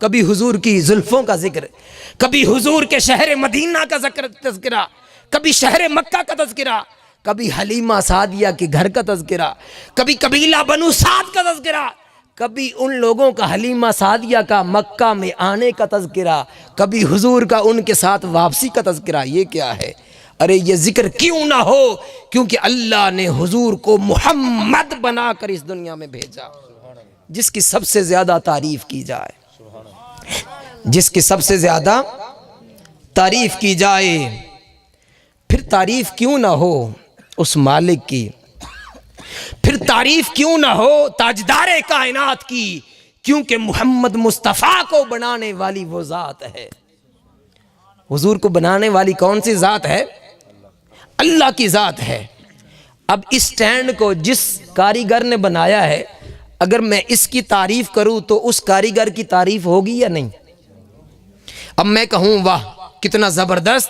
کبھی حضور کی زلفوں کا ذکر، کبھی حضور کے شہر مدینہ کا تذکرہ، کبھی شہر مکہ کا تذکرہ، کبھی حلیمہ سعدیہ کے گھر کا تذکرہ، کبھی قبیلہ بنو سعد کا تذکرہ، کبھی ان لوگوں کا حلیمہ سعدیہ کا مکہ میں آنے کا تذکرہ، کبھی حضور کا ان کے ساتھ واپسی کا تذکرہ۔ یہ کیا ہے؟ ارے یہ ذکر کیوں نہ ہو؟ کیونکہ اللہ نے حضور کو محمد بنا کر اس دنیا میں بھیجا، جس کی سب سے زیادہ تعریف کی جائے، جس کی سب سے زیادہ تعریف کی جائے۔ پھر تعریف کیوں نہ ہو اس مالک کی، پھر تعریف کیوں نہ ہو تاجدار کائنات کی، کیونکہ محمد مصطفیٰ کو بنانے والی وہ ذات ہے۔ حضور کو بنانے والی کون سی ذات ہے؟ اللہ کی ذات ہے۔ اب اس سٹینڈ کو جس کاریگر نے بنایا ہے، اگر میں اس کی تعریف کروں تو اس کاریگر کی تعریف ہوگی یا نہیں؟ اب میں کہوں واہ کتنا زبردست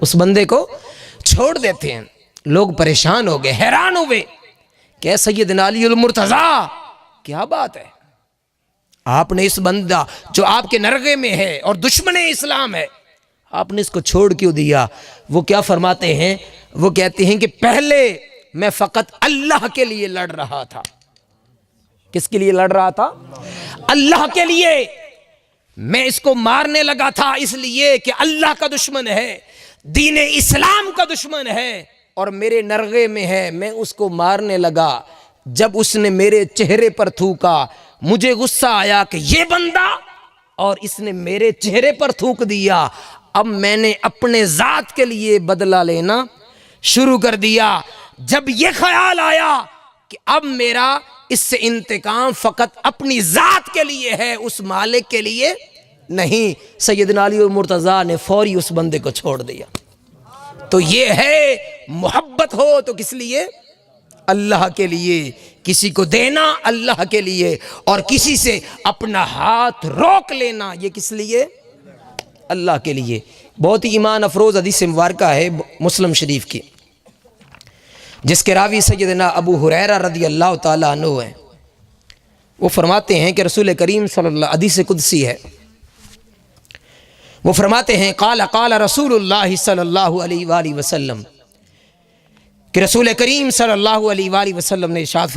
اس بندے کو چھوڑ دیتے ہیں. لوگ پریشان ہو گئے, حیران ہوئے کہ سیدنا علی المرتضیٰ, کیا بات ہے, آپ نے اس بندہ جو آپ کے نرغے میں ہے اور دشمن اسلام ہے, آپ نے اس کو چھوڑ کیوں دیا؟ وہ کیا فرماتے ہیں؟ وہ کہتے ہیں کہ پہلے میں فقط اللہ کے لیے لڑ رہا تھا. کس کے لیے لڑ رہا تھا؟ اللہ کے لیے. میں اس کو مارنے لگا تھا اس لیے کہ اللہ کا دشمن ہے, دین اسلام کا دشمن ہے اور میرے نرغے میں ہے, میں اس کو مارنے لگا. جب اس نے میرے چہرے پر تھوکا, مجھے غصہ آیا کہ یہ بندہ, اور اس نے میرے چہرے پر تھوک دیا. اب میں نے اپنے ذات کے لیے بدلہ لینا شروع کر دیا. جب یہ خیال آیا کہ اب میرا اس سے انتقام فقط اپنی ذات کے لیے ہے, اس مالک کے لیے نہیں, سیدنا علی المرتضیٰ نے فوری اس بندے کو چھوڑ دیا. تو یہ ہے محبت ہو تو کس لیے؟ اللہ کے لیے. کسی کو دینا اللہ کے لیے, اور کسی سے اپنا ہاتھ روک لینا یہ کس لیے؟ اللہ کے لیے. بہت ہی ایمان افروز حدیث مبارکہ ہے مسلم شریف کی, جس کے راوی سیدنا ابو ہریرہ رضی اللہ تعالیٰ عنہ ہیں. وہ فرماتے ہیں کہ رسول کریم صلی اللہ, حدیث قدسی ہے, وہ فرماتے ہیں قال قال رسول اللہ صلی اللہ علیہ وآلہ وسلم, کہ رسول کریم صلی اللہ علیہ وآلہ وسلم نے ارشاد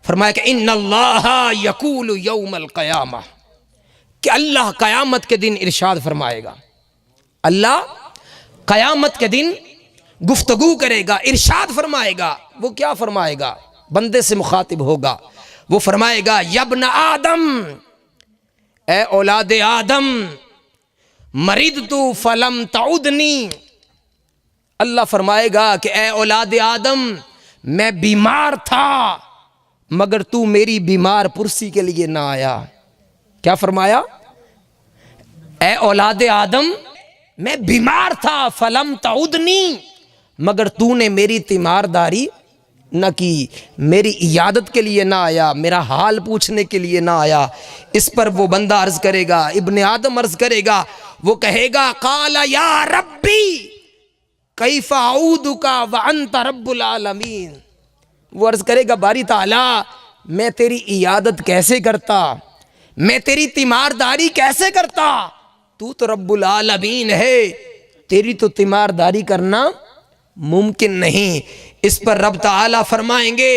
فرمایا کہ ان اللہ یقول یوم القیامہ, کہ اللہ قیامت کے دن ارشاد فرمائے گا. اللہ قیامت کے دن گفتگو کرے گا, ارشاد فرمائے گا. وہ کیا فرمائے گا؟ بندے سے مخاطب ہوگا, وہ فرمائے گا یابن آدم, اے اولاد آدم, مریضت فلم تعودنی. اللہ فرمائے گا کہ اے اولاد آدم, میں بیمار تھا مگر تو میری بیمار پرسی کے لیے نہ آیا. کیا فرمایا؟ اے اولاد آدم, میں بیمار تھا, فلم تعودنی, مگر تو نے میری تیمارداری نہ کی, میری عیادت کے لیے نہ آیا, میرا حال پوچھنے کے لیے نہ آیا. اس پر وہ بندہ عرض کرے گا, ابن آدم عرض کرے گا, وہ کہے گا قال یا ربی کیف اعودک وانت رب العالمین. وہ عرض کرے گا باری تعالیٰ, میں تیری عیادت کیسے کرتا, میں تیری تیمارداری کیسے کرتا, تو تو رب العالمین ہے, تیری تو تیمارداری کرنا ممکن نہیں. اس پر رب تعالیٰ فرمائیں گے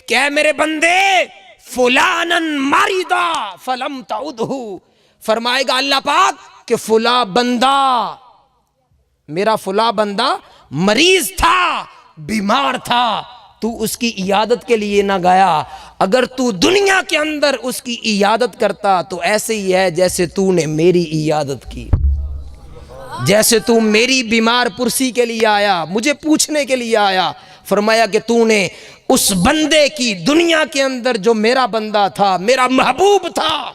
کہ اے میرے بندے, فلانن مریدا فلم تعودہ. فرمائے گا اللہ پاک کہ فلاں بندہ, میرا فلاں بندہ مریض تھا, بیمار تھا, تو اس کی عیادت کے لیے نہ گیا. اگر تو دنیا کے اندر اس کی عیادت کرتا تو ایسے ہی ہے جیسے تو نے میری عیادت کی, جیسے تو میری بیمار پرسی کے لیے آیا, مجھے پوچھنے کے لیے آیا. فرمایا کہ تو نے اس بندے کی, دنیا کے اندر جو میرا بندہ تھا, میرا محبوب تھا,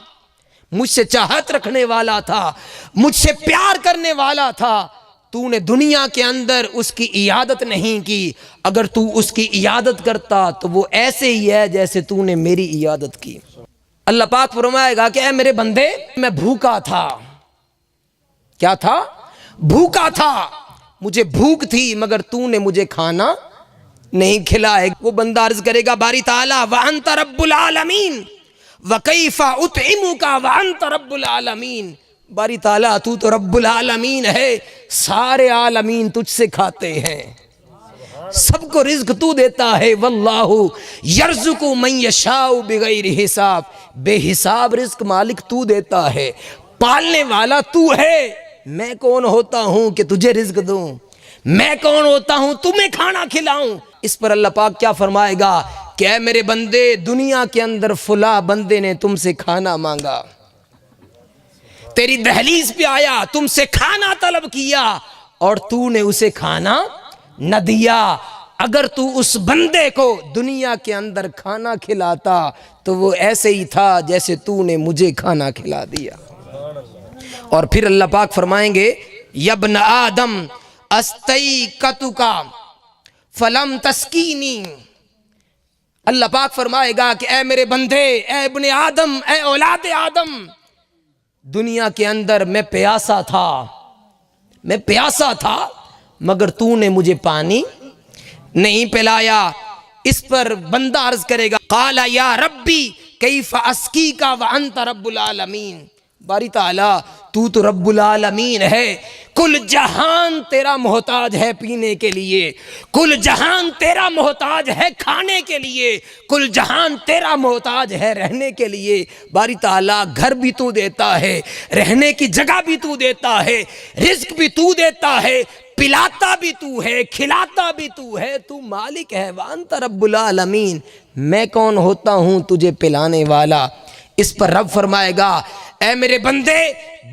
مجھ سے چاہت رکھنے والا تھا, مجھ سے پیار کرنے والا تھا, تو نے دنیا کے اندر اس کی عیادت نہیں کی. اگر تو اس کی عیادت کرتا تو وہ ایسے ہی ہے جیسے تو نے میری عیادت کی. اللہ پاک فرمائے گا کہ اے میرے بندے, میں بھوکا تھا. کیا تھا؟ بھوکا تھا, مجھے بھوک تھی مگر تو نے مجھے کھانا نہیں کھلائے. وہ بندہ عرض کرے گا باری تعالیٰ وانت رب العالمین وکیف اطعمک وانت رب العالمین. باری تعالیٰ تو تو رب العالمین ہے, سارے عالمین تجھ سے کھاتے ہیں, سب کو رزق تو دیتا ہے. واللہ یرزق من یشاء بغیر حساب, بے حساب رزق مالک تو دیتا ہے, پالنے والا تو ہے. میں کون ہوتا ہوں کہ تجھے رزق دوں, میں کون ہوتا ہوں تمہیں کھانا کھلاؤں. اس پر اللہ پاک کیا فرمائے گا کہ اے میرے بندے, دنیا کے اندر فلاں بندے نے تم سے کھانا مانگا, تیری دہلیز پہ آیا, تم سے کھانا طلب کیا اور تو نے اسے کھانا نہ دیا. اگر تو اس بندے کو دنیا کے اندر کھانا کھلاتا تو وہ ایسے ہی تھا جیسے تو نے مجھے کھانا کھلا دیا. اور پھر اللہ پاک فرمائیں گے یابن آدم استیقظتک فلم تسقینی. اللہ پاک فرمائے گا کہ اے میرے بندے, اے ابن آدم, اے اولاد آدم, دنیا کے اندر میں پیاسا تھا, میں پیاسا تھا مگر تو نے مجھے پانی نہیں پلایا۔ اس پر بندہ عرض کرے گا قال یا ربی کیف اسقی کا وانت رب العالمین، باری تعالیٰ تو رب العالمین ہے، کل جہان تیرا محتاج ہے پینے کے لیے، کل جہان تیرا محتاج ہے کھانے کے لیے، کل جہان تیرا محتاج ہے رہنے کے لیے۔ باری تعالیٰ گھر بھی تو دیتا ہے، رہنے کی جگہ بھی تو دیتا ہے، رزق بھی تو دیتا ہے، پلاتا بھی تو ہے، کھلاتا بھی تو ہے، تو مالک ہے، وانت رب العالمین، میں کون ہوتا ہوں تجھے پلانے والا۔ اس پر رب فرمائے گا اے میرے بندے،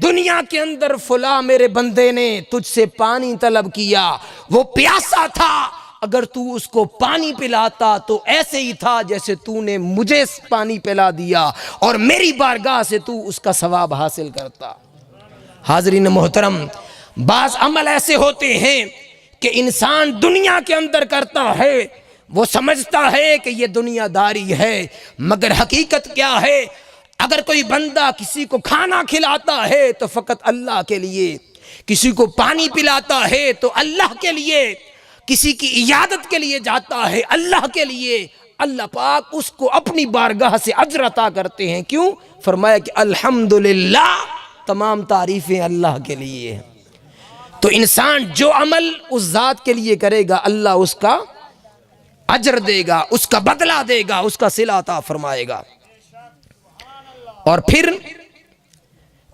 دنیا کے اندر فلاں میرے بندے نے تجھ سے پانی طلب کیا، وہ پیاسا تھا، اگر تو اس کو پانی پلاتا تو ایسے ہی تھا جیسے تو نے مجھے پانی پلا دیا اور میری بارگاہ سے تو اس کا ثواب حاصل کرتا۔ حاضرین محترم، بعض عمل ایسے ہوتے ہیں کہ انسان دنیا کے اندر کرتا ہے، وہ سمجھتا ہے کہ یہ دنیا داری ہے، مگر حقیقت کیا ہے؟ اگر کوئی بندہ کسی کو کھانا کھلاتا ہے تو فقط اللہ کے لیے، کسی کو پانی پلاتا ہے تو اللہ کے لیے، کسی کی عیادت کے لیے جاتا ہے اللہ کے لیے، اللہ پاک اس کو اپنی بارگاہ سے اجر عطا کرتے ہیں۔ کیوں؟ فرمایا کہ الحمدللہ، تمام تعریفیں اللہ کے لیے ہیں۔ تو انسان جو عمل اس ذات کے لیے کرے گا اللہ اس کا اجر دے گا، اس کا بدلہ دے گا، اس کا صلہ عطا فرمائے گا۔ اور پھر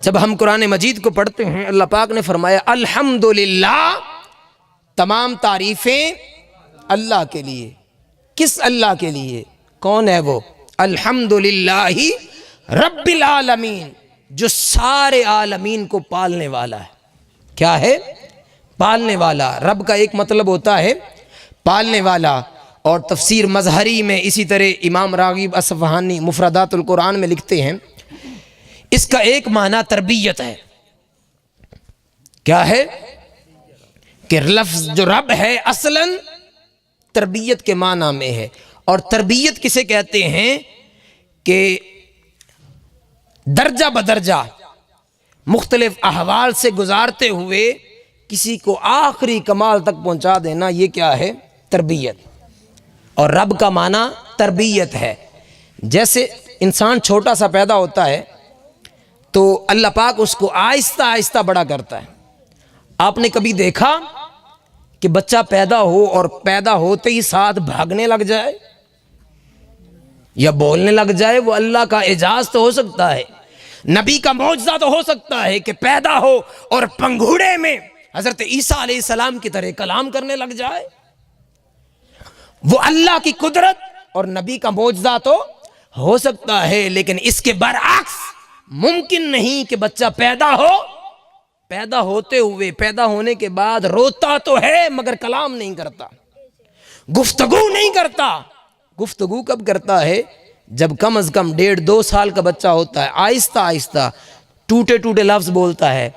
جب ہم قرآن مجید کو پڑھتے ہیں اللہ پاک نے فرمایا الحمدللہ، تمام تعریفیں اللہ کے لیے۔ کس اللہ کے لیے؟ کون ہے وہ؟ الحمدللہ رب العالمین، جو سارے عالمین کو پالنے والا ہے۔ کیا ہے؟ پالنے والا۔ رب کا ایک مطلب ہوتا ہے پالنے والا، اور تفسیر مظہری میں اسی طرح امام راغب اصفہانی مفردات القرآن میں لکھتے ہیں اس کا ایک معنی تربیت ہے۔ کیا ہے؟ کہ لفظ جو رب ہے اصلاً تربیت کے معنی میں ہے، اور تربیت کسے کہتے ہیں؟ کہ درجہ بدرجہ مختلف احوال سے گزارتے ہوئے کسی کو آخری کمال تک پہنچا دینا، یہ کیا ہے؟ تربیت۔ اور رب کا معنی تربیت ہے۔ جیسے انسان چھوٹا سا پیدا ہوتا ہے تو اللہ پاک اس کو آہستہ آہستہ بڑا کرتا ہے۔ آپ نے کبھی دیکھا کہ بچہ پیدا ہو اور پیدا ہوتے ہی ساتھ بھاگنے لگ جائے یا بولنے لگ جائے؟ وہ اللہ کا اعجاز تو ہو سکتا ہے، نبی کا معجزہ تو ہو سکتا ہے کہ پیدا ہو اور پنگھوڑے میں حضرت عیسیٰ علیہ السلام کی طرح کلام کرنے لگ جائے۔ وہ اللہ کی قدرت اور نبی کا معجزہ تو ہو سکتا ہے، لیکن اس کے برعکس ممکن نہیں کہ بچہ پیدا ہوتے ہوئے، پیدا ہونے کے بعد روتا تو ہے مگر کلام نہیں کرتا، گفتگو نہیں کرتا۔ گفتگو کب کرتا ہے؟ جب کم از کم 1.5-2 سال کا بچہ ہوتا ہے، آہستہ آہستہ ٹوٹے ٹوٹے لفظ بولتا ہے۔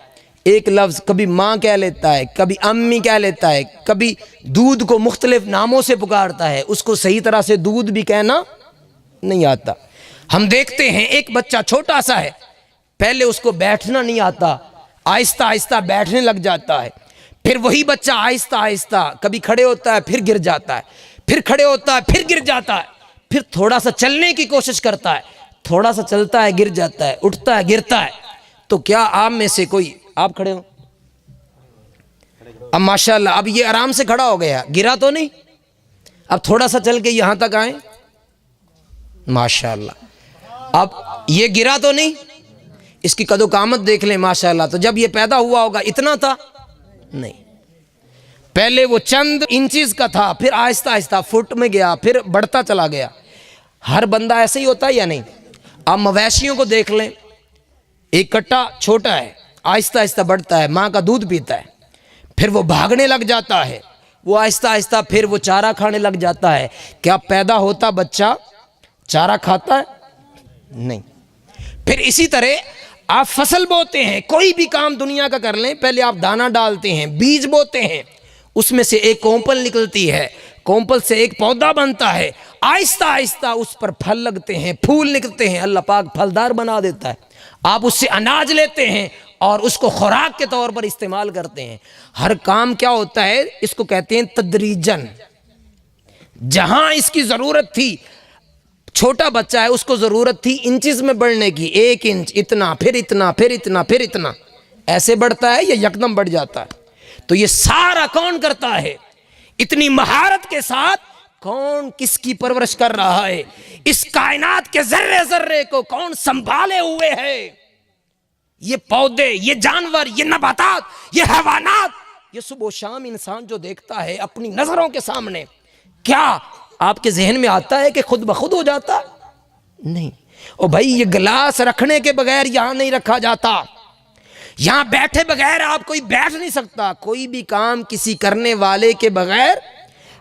ایک لفظ کبھی ماں کہہ لیتا ہے، کبھی امی کہہ لیتا ہے، کبھی دودھ کو مختلف ناموں سے پکارتا ہے، اس کو صحیح طرح سے دودھ بھی کہنا نہیں آتا۔ ہم دیکھتے ہیں ایک بچہ چھوٹا سا ہے، پہلے اس کو بیٹھنا نہیں آتا، آہستہ آہستہ بیٹھنے لگ جاتا ہے، پھر وہی بچہ آہستہ آہستہ کبھی کھڑے ہوتا ہے پھر گر جاتا ہے، پھر کھڑے ہوتا ہے پھر گر جاتا ہے، پھر تھوڑا سا چلنے کی کوشش کرتا ہے، تھوڑا سا چلتا ہے گر جاتا ہے، اٹھتا ہے گرتا ہے۔ تو کیا آپ میں سے کوئی، آپ کھڑے ہو، اب ماشاءاللہ اب یہ آرام سے کھڑا ہو گیا، گرا تو نہیں؟ اب تھوڑا سا چل کے یہاں تک آئیں، ماشاءاللہ اب یہ گرا تو نہیں؟ اس کی قد و قامت دیکھ لیں ماشاءاللہ۔ تو جب یہ پیدا ہوا ہوگا اتنا تھا؟ نہیں، پہلے وہ چند انچز کا تھا، پھر آہستہ آہستہ فٹ میں گیا، پھر بڑھتا چلا گیا۔ ہر بندہ ایسے ہی ہوتا ہے یا نہیں؟ آپ مویشیوں کو دیکھ لیں، ایک کٹا چھوٹا ہے، آہستہ آہستہ بڑھتا ہے، ماں کا دودھ پیتا ہے، پھر وہ بھاگنے لگ جاتا ہے، وہ آہستہ آہستہ پھر وہ چارہ کھانے لگ جاتا ہے۔ کیا پیدا ہوتا بچہ چارہ کھاتا ہے؟ نہیں۔ پھر اسی طرح آپ فصل بوتے ہیں، کوئی بھی کام دنیا کا کر لیں، پہلے آپ دانہ ڈالتے ہیں، بیج بوتے ہیں، اس میں سے ایک کونپل نکلتی ہے، کونپل سے ایک پودا بنتا ہے، آہستہ آہستہ اس پر پھل لگتے ہیں، پھول نکلتے ہیں، اللہ پاک پھلدار بنا دیتا ہے۔ آپ اس سے اناج لیتے ہیں، اور اس کو خوراک کے طور پر استعمال کرتے ہیں۔ ہر کام کیا ہوتا ہے، اس کو کہتے ہیں تدریجن۔ جہاں اس کی ضرورت تھی، چھوٹا بچہ ہے، اس کو ضرورت تھی انچز میں بڑھنے کی، 1 انچ اتنا، پھر اتنا، پھر اتنا، پھر اتنا، ایسے بڑھتا ہے یا یکدم بڑھ جاتا ہے؟ تو یہ سارا کون کرتا ہے؟ اتنی مہارت کے ساتھ کون کس کی پرورش کر رہا ہے؟ اس کائنات کے ذرے ذرے کو کون سنبھالے ہوئے ہے؟ یہ پودے، یہ جانور، یہ نباتات، یہ حیوانات، یہ صبح و شام انسان جو دیکھتا ہے اپنی نظروں کے سامنے، کیا آپ کے ذہن میں آتا ہے کہ خود بخود ہو جاتا؟ نہیں۔ او بھائی، یہ گلاس رکھنے کے بغیر یہاں نہیں رکھا جاتا، یہاں بیٹھے بغیر آپ کوئی بیٹھ نہیں سکتا، کوئی بھی کام کسی کرنے والے کے بغیر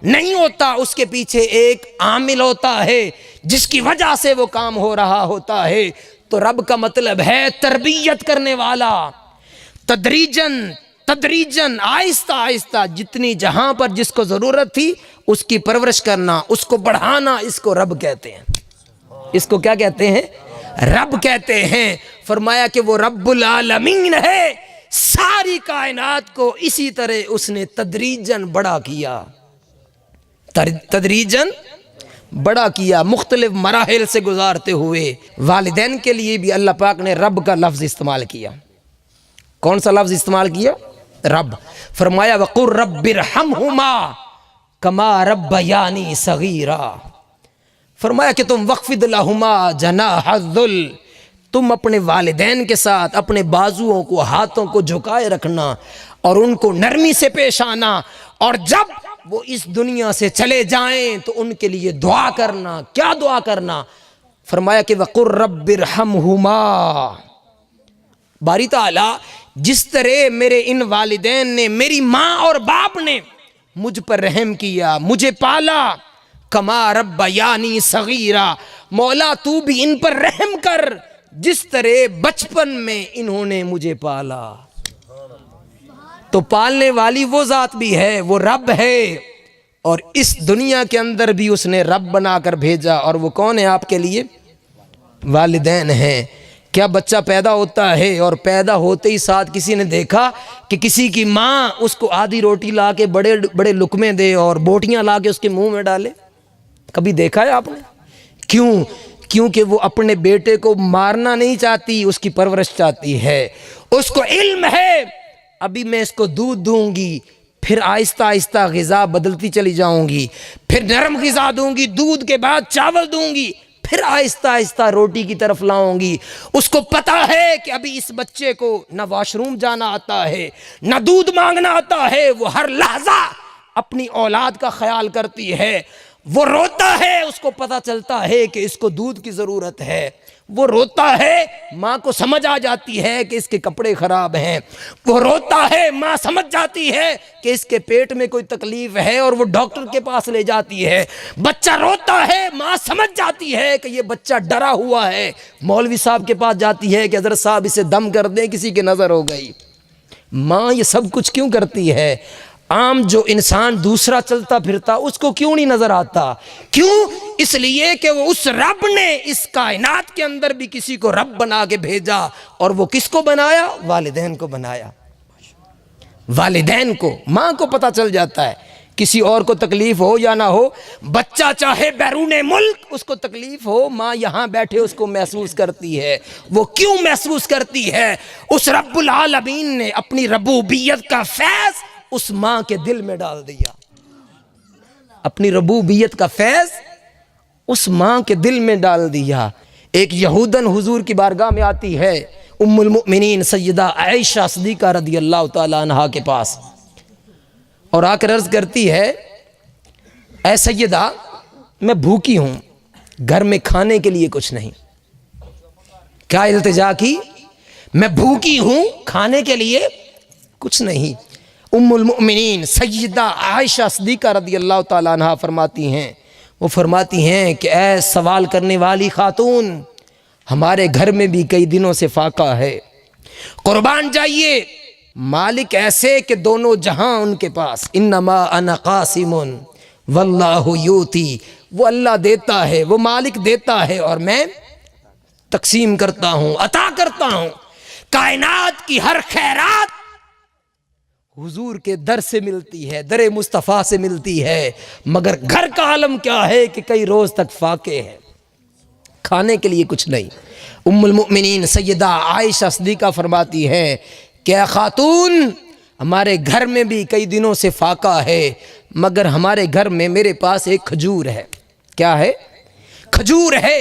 نہیں ہوتا، اس کے پیچھے ایک عامل ہوتا ہے جس کی وجہ سے وہ کام ہو رہا ہوتا ہے۔ تو رب کا مطلب ہے تربیت کرنے والا، تدریجن تدریجن، آہستہ آہستہ، جتنی جہاں پر جس کو ضرورت تھی اس کی پرورش کرنا، اس کو بڑھانا، اس کو رب کہتے ہیں۔ اس کو کیا کہتے ہیں؟ رب کہتے ہیں۔ فرمایا کہ وہ رب العالمین ہے، ساری کائنات کو اسی طرح اس نے تدریجن بڑا کیا، تدریجن بڑا کیا، مختلف مراحل سے گزارتے ہوئے۔ والدین کے لیے بھی اللہ پاک نے رب کا لفظ استعمال کیا۔ کون سا لفظ استعمال کیا؟ رب۔ فرمایا وَقُلْ رَبِّ ارْحَمْهُمَا كَمَا رَبَّيَانِي صَغِيرًا۔ فرمایا کہ تم وَخْفِضْ لَهُمَا جَنَاحَ الذُّلِّ، تم اپنے والدین کے ساتھ اپنے بازوؤں کو، ہاتھوں کو جھکائے رکھنا اور ان کو نرمی سے پیش آنا، اور جب وہ اس دنیا سے چلے جائیں تو ان کے لیے دعا کرنا۔ کیا دعا کرنا؟ فرمایا کہ وَقُلْ رَبِّ ارْحَمْهُمَا۔ باری تعالیٰ جس طرح میرے ان والدین نے، میری ماں اور باپ نے مجھ پر رحم کیا، مجھے پالا، کما ربیانی صغیرا، مولا تو بھی ان پر رحم کر جس طرح بچپن میں انہوں نے مجھے پالا۔ تو پالنے والی وہ ذات بھی ہے، وہ رب ہے، اور اس دنیا کے اندر بھی اس نے رب بنا کر بھیجا، اور وہ کون ہے آپ کے لیے؟ والدین ہیں۔ کیا بچہ پیدا ہوتا ہے اور پیدا ہوتے ہی ساتھ کسی نے دیکھا کہ کسی کی ماں اس کو آدھی روٹی لا کے بڑے بڑے لقمے دے اور بوٹیاں لا کے اس کے منہ میں ڈالے؟ کبھی دیکھا ہے آپ نے؟ کیوں؟ کیونکہ وہ اپنے بیٹے کو مارنا نہیں چاہتی، اس کی پرورش چاہتی ہے۔ اس کو علم ہے ابھی میں اس کو دودھ دوں گی، پھر آہستہ آہستہ غذا بدلتی چلی جاؤں گی، پھر نرم غذا دوں گی، دودھ کے بعد چاول دوں گی، پھر آہستہ آہستہ روٹی کی طرف لاؤں گی۔ اس کو پتا ہے کہ ابھی اس بچے کو نہ واش روم جانا آتا ہے، نہ دودھ مانگنا آتا ہے، وہ ہر لحظہ اپنی اولاد کا خیال کرتی ہے۔ وہ روتا ہے، اس کو پتا چلتا ہے کہ اس کو دودھ کی ضرورت ہے، وہ روتا ہے، ماں کو سمجھ آ جاتی ہے کہ اس کے کپڑے خراب ہیں، وہ روتا ہے، ماں سمجھ جاتی ہے کہ اس کے پیٹ میں کوئی تکلیف ہے اور وہ ڈاکٹر کے پاس لے جاتی ہے۔ بچہ روتا ہے، ماں سمجھ جاتی ہے کہ یہ بچہ ڈرا ہوا ہے، مولوی صاحب کے پاس جاتی ہے کہ حضرت صاحب اسے دم کر دیں، کسی کی نظر ہو گئی۔ ماں یہ سب کچھ کیوں کرتی ہے؟ عام جو انسان دوسرا چلتا پھرتا اس کو کیوں نہیں نظر آتا؟ کیوں؟ اس لیے کہ وہ اس رب نے اس کائنات کے اندر بھی کسی کو رب بنا کے بھیجا، اور وہ کس کو بنایا؟ والدین کو بنایا۔ والدین کو، ماں کو پتہ چل جاتا ہے، کسی اور کو تکلیف ہو یا نہ ہو، بچہ چاہے بیرون ملک اس کو تکلیف ہو، ماں یہاں بیٹھے اس کو محسوس کرتی ہے۔ وہ کیوں محسوس کرتی ہے؟ اس رب العالمین نے اپنی ربوبیت کا فیض اس ماں کے دل میں ڈال دیا، اپنی ربوبیت کا فیض اس ماں کے دل میں ڈال دیا۔ ایک یہودن حضور کی بارگاہ میں آتی ہے، ام المؤمنین سیدہ عائشہ صدیقہ رضی اللہ تعالی عنہا کے پاس، اور آ کر عرض کرتی ہے، اے سیدہ میں بھوکی ہوں، گھر میں کھانے کے لیے کچھ نہیں۔ کیا التجا کی؟ میں بھوکی ہوں، کھانے کے لیے کچھ نہیں۔ ام المؤمنین سیدہ عائشہ صدیقہ رضی اللہ تعالیٰ عنہ فرماتی ہیں، وہ فرماتی ہیں کہ اے سوال کرنے والی خاتون، ہمارے گھر میں بھی کئی دنوں سے فاقہ ہے، قربان جائیے، مالک ایسے کہ دونوں جہاں ان کے پاس، انما انا قاسم واللہ یوتی، وہ اللہ دیتا ہے، وہ مالک دیتا ہے اور میں تقسیم کرتا ہوں، عطا کرتا ہوں۔ کائنات کی ہر خیرات حضور کے در سے ملتی ہے، در مصطفیٰ سے ملتی ہے، مگر گھر کا عالم کیا ہے کہ کئی روز تک فاقے ہے، کھانے کے لیے کچھ نہیں۔ ام المؤمنین سیدہ عائشہ صدیقہ فرماتی ہیں کہ اے خاتون، ہمارے گھر میں بھی کئی دنوں سے فاقہ ہے، مگر ہمارے گھر میں میرے پاس ایک کھجور ہے۔ کیا ہے؟ کھجور ہے۔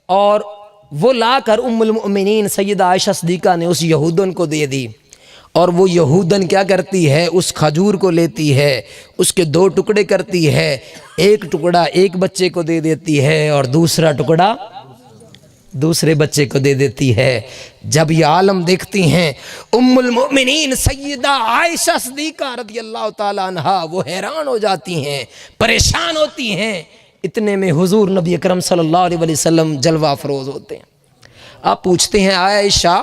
اور وہ لا کر ام المؤمنین سیدہ عائشہ صدیقہ نے اس یہودن کو دے دی، اور وہ یہودن کیا کرتی ہے؟ اس کھجور کو لیتی ہے، اس کے 2 ٹکڑے کرتی ہے، ایک ٹکڑا ایک بچے کو دے دیتی ہے اور دوسرا ٹکڑا دوسرے بچے کو دے دیتی ہے۔ جب یہ عالم دیکھتی ہیں ام المؤمنین سیدہ عائشہ صدیقہ رضی اللہ تعالیٰ عنہا، وہ حیران ہو جاتی ہیں، پریشان ہوتی ہیں۔ اتنے میں حضور نبی اکرم صلی اللہ علیہ وسلم جلوہ افروز ہوتے ہیں۔ آپ پوچھتے ہیں عائشہ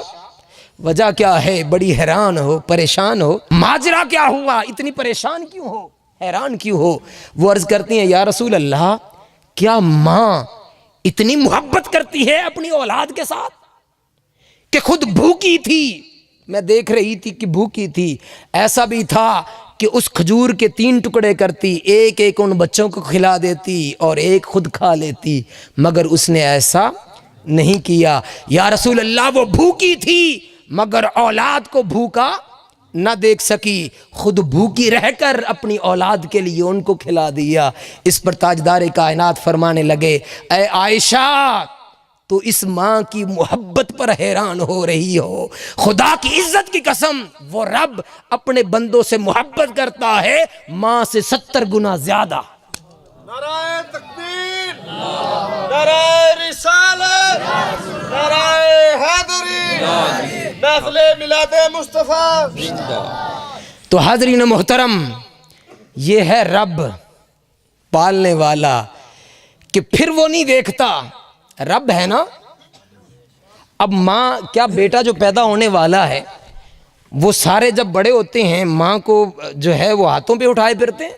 وجہ کیا ہے؟ بڑی حیران ہو، پریشان ہو، ماجرا کیا ہوا؟ اتنی پریشان کیوں ہو، حیران کیوں ہو؟ وہ عرض کرتی ہیں یا رسول اللہ، کیا ماں اتنی محبت کرتی ہے اپنی اولاد کے ساتھ کہ خود بھوکی تھی، میں دیکھ رہی تھی کہ بھوکی تھی، ایسا بھی تھا کہ اس کھجور کے 3 ٹکڑے کرتی، ایک ایک ان بچوں کو کھلا دیتی اور ایک خود کھا لیتی، مگر اس نے ایسا نہیں کیا۔ یا رسول اللہ، وہ بھوکی تھی مگر اولاد کو بھوکا نہ دیکھ سکی، خود بھوکی رہ کر اپنی اولاد کے لیے ان کو کھلا دیا۔ اس پر تاجدار کائنات فرمانے لگے اے عائشہ، تو اس ماں کی محبت پر حیران ہو رہی ہو، خدا کی عزت کی قسم، وہ رب اپنے بندوں سے محبت کرتا ہے ماں سے 70 گنا زیادہ۔ نعرہ تکبیر، نعرہ رسالت، نعرہ حیدری، محفل میلاد مصطفیٰ۔ تو حاضرین محترم، یہ ہے رب پالنے والا، کہ پھر وہ نہیں دیکھتا، رب ہے نا۔ اب ماں کیا بیٹا جو پیدا ہونے والا ہے وہ سارے جب بڑے ہوتے ہیں ماں کو جو ہے وہ ہاتھوں پہ اٹھائے پھرتے ہیں؟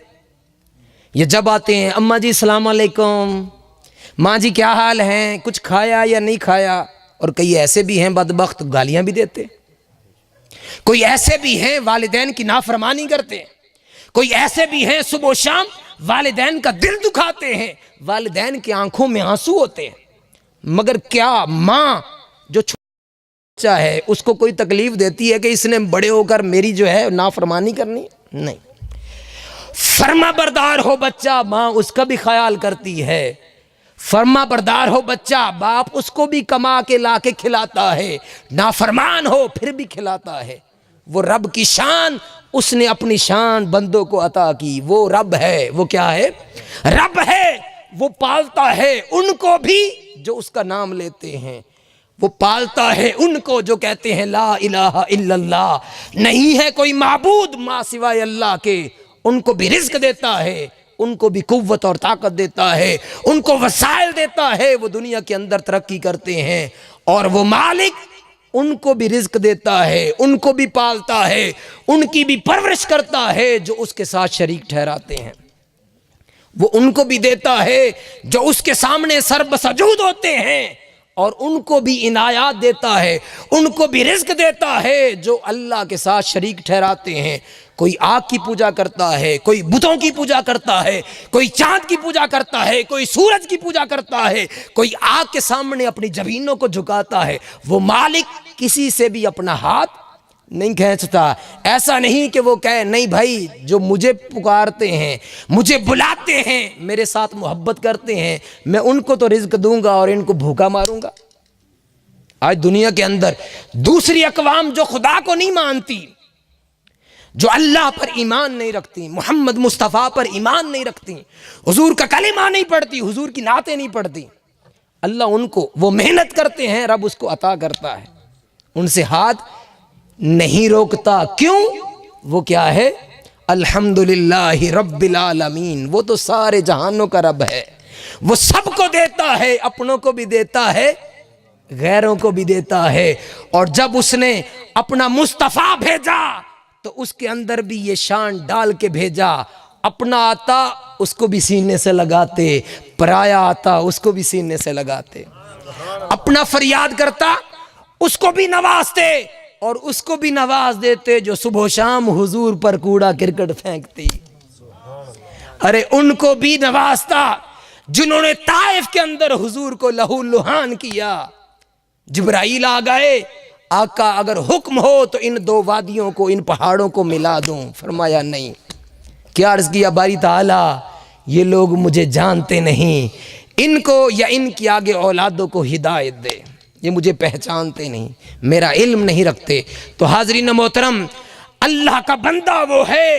یہ جب آتے ہیں اماں جی السلام علیکم، ماں جی کیا حال ہیں، کچھ کھایا یا نہیں کھایا؟ اور کئی ایسے بھی ہیں بدبخت گالیاں بھی دیتے، کوئی ایسے بھی ہیں والدین کی نافرمانی کرتے، کوئی ایسے بھی ہیں صبح و شام والدین کا دل دکھاتے ہیں، والدین کی آنکھوں میں آنسو ہوتے ہیں، مگر کیا ماں جو چھوٹا ہے اس کو کوئی تکلیف دیتی ہے کہ اس نے بڑے ہو کر میری جو ہے نافرمانی کرنی؟ نہیں۔ فرما بردار ہو بچہ، ماں اس کا بھی خیال کرتی ہے، فرما بردار ہو بچہ، باپ اس کو بھی کما کے لا کے کھلاتا ہے، نافرمان ہو پھر بھی کھلاتا ہے۔ وہ رب کی شان، اس نے اپنی شان بندوں کو عطا کی، وہ رب ہے۔ وہ کیا ہے؟ رب ہے۔ وہ پالتا ہے ان کو بھی جو اس کا نام لیتے ہیں، وہ پالتا ہے ان کو جو کہتے ہیں لا الہ الا اللہ، نہیں ہے کوئی معبود ماں سوائے اللہ کے، ان کو بھی رزق دیتا ہے، ان کو بھی قوت اور طاقت دیتا ہے، ان کو وسائل دیتا ہے، وہ دنیا کے اندر ترقی کرتے ہیں، اور وہ مالک ان کو بھی رزق دیتا ہے، ان کو بھی پالتا ہے، ان کی بھی پرورش کرتا ہے جو اس کے ساتھ شریک ٹھہراتے ہیں، وہ ان کو بھی دیتا ہے جو اس کے سامنے سر بسجود ہوتے ہیں، اور ان کو بھی عنایات دیتا ہے، ان کو بھی رزق دیتا ہے جو اللہ کے ساتھ شریک ٹھہراتے ہیں۔ کوئی آگ کی پوجا کرتا ہے، کوئی بتوں کی پوجا کرتا ہے، کوئی چاند کی پوجا کرتا ہے، کوئی سورج کی پوجا کرتا ہے، کوئی آگ کے سامنے اپنی جبینوں کو جھکاتا ہے۔ وہ مالک کسی سے بھی اپنا ہاتھ نہیں کھینچتا، ایسا نہیں کہ وہ کہے نہیں بھائی جو مجھے پکارتے ہیں، مجھے بلاتے ہیں، میرے ساتھ محبت کرتے ہیں، میں ان کو تو رزق دوں گا اور ان کو بھوکا ماروں گا۔ آج دنیا کے اندر دوسری اقوام جو خدا کو نہیں مانتی، جو اللہ پر ایمان نہیں رکھتی، محمد مصطفیٰ پر ایمان نہیں رکھتی، حضور کا کلمہ نہیں پڑھتی، حضور کی نعتیں نہیں پڑھتی، اللہ ان کو، وہ محنت کرتے ہیں، رب اس کو عطا کرتا ہے، ان سے ہاتھ نہیں روکتا۔ کیوں؟ وہ کیا ہے؟ الحمدللہ رب العالمین، وہ تو سارے جہانوں کا رب ہے، وہ سب کو دیتا ہے، اپنوں کو بھی دیتا ہے، غیروں کو بھی دیتا ہے۔ اور جب اس نے اپنا مصطفیٰ بھیجا تو اس کے اندر بھی یہ شان ڈال کے بھیجا، اپنا آتا اس کو بھی سینے سے لگاتے، پرایا آتا اس کو بھی سینے سے لگاتے، اپنا فریاد کرتا اس کو بھی نوازتے اور اس کو بھی نواز دیتے جو صبح و شام حضور پر کوڑا کرکٹ پھینکتی. ارے ان کو بھی نوازتا جنہوں نے طائف کے اندر حضور کو لہو لہان کیا. جبرائیل آ گئے، آقا اگر حکم ہو تو ان دو وادیوں کو، ان پہاڑوں کو ملا دوں. فرمایا نہیں. کیا عرض کیا باری تعالیٰ، یہ لوگ مجھے جانتے نہیں، ان کو یا ان کی آگے اولادوں کو ہدایت دے، یہ مجھے پہچانتے نہیں، میرا علم نہیں رکھتے. تو حاضرین محترم، اللہ کا بندہ وہ ہے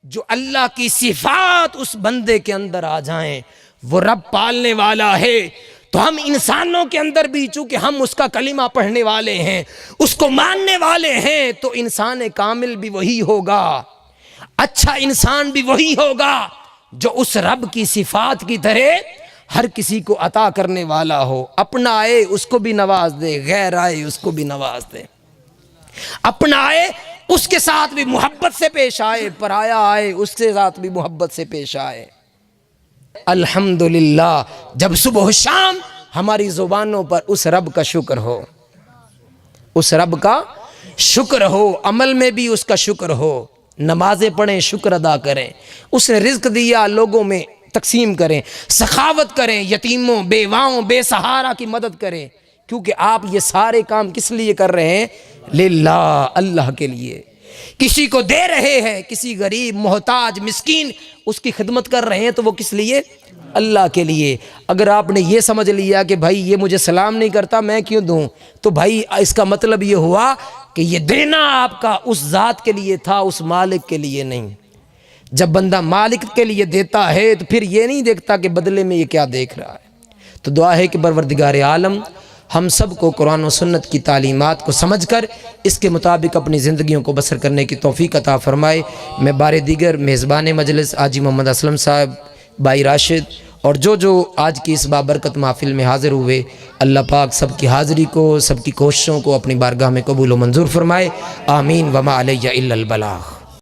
جو اللہ کی صفات اس بندے کے اندر آ جائیں. وہ رب پالنے والا ہے. تو ہم انسانوں کے اندر بھی چونکہ ہم اس کا کلمہ پڑھنے والے ہیں، اس کو ماننے والے ہیں، تو انسان کامل بھی وہی ہوگا، اچھا انسان بھی وہی ہوگا جو اس رب کی صفات کی طرح ہر کسی کو عطا کرنے والا ہو. اپنا آئے اس کو بھی نواز دے، غیر آئے اس کو بھی نواز دے. اپنا آئے اس کے ساتھ بھی محبت سے پیش آئے، پرایا آئے اس کے ساتھ بھی محبت سے پیش آئے. الحمدللہ جب صبح و شام ہماری زبانوں پر اس رب کا شکر ہو، اس رب کا شکر ہو، عمل میں بھی اس کا شکر ہو، نمازیں پڑھیں، شکر ادا کریں، اس نے رزق دیا لوگوں میں تقسیم کریں، سخاوت کریں، یتیموں، بیواؤں، بے سہارا کی مدد کریں. کیونکہ آپ یہ سارے کام کس لیے کر رہے ہیں؟ للہ، اللہ کے لیے. کسی کو دے رہے ہیں، کسی غریب، محتاج، مسکین، اس کی خدمت کر رہے ہیں، تو وہ کس لیے؟ اللہ کے لیے. اگر آپ نے یہ سمجھ لیا کہ بھائی یہ مجھے سلام نہیں کرتا میں کیوں دوں، تو بھائی اس کا مطلب یہ ہوا کہ یہ دینا آپ کا اس ذات کے لیے تھا، اس مالک کے لیے نہیں. جب بندہ مالک کے لیے دیتا ہے تو پھر یہ نہیں دیکھتا کہ بدلے میں یہ کیا دیکھ رہا ہے. تو دعا ہے کہ پروردگار عالم ہم سب کو قرآن و سنت کی تعلیمات کو سمجھ کر اس کے مطابق اپنی زندگیوں کو بسر کرنے کی توفیق عطا فرمائے. میں بار دیگر میزبان مجلس حاجی محمد اسلم صاحب، بھائی راشد اور جو آج کی اس بابرکت محفل میں حاضر ہوئے، اللہ پاک سب کی حاضری کو، سب کی کوششوں کو اپنی بارگاہ میں قبول و منظور فرمائے. آمین. وما علیہ الا البلاغ.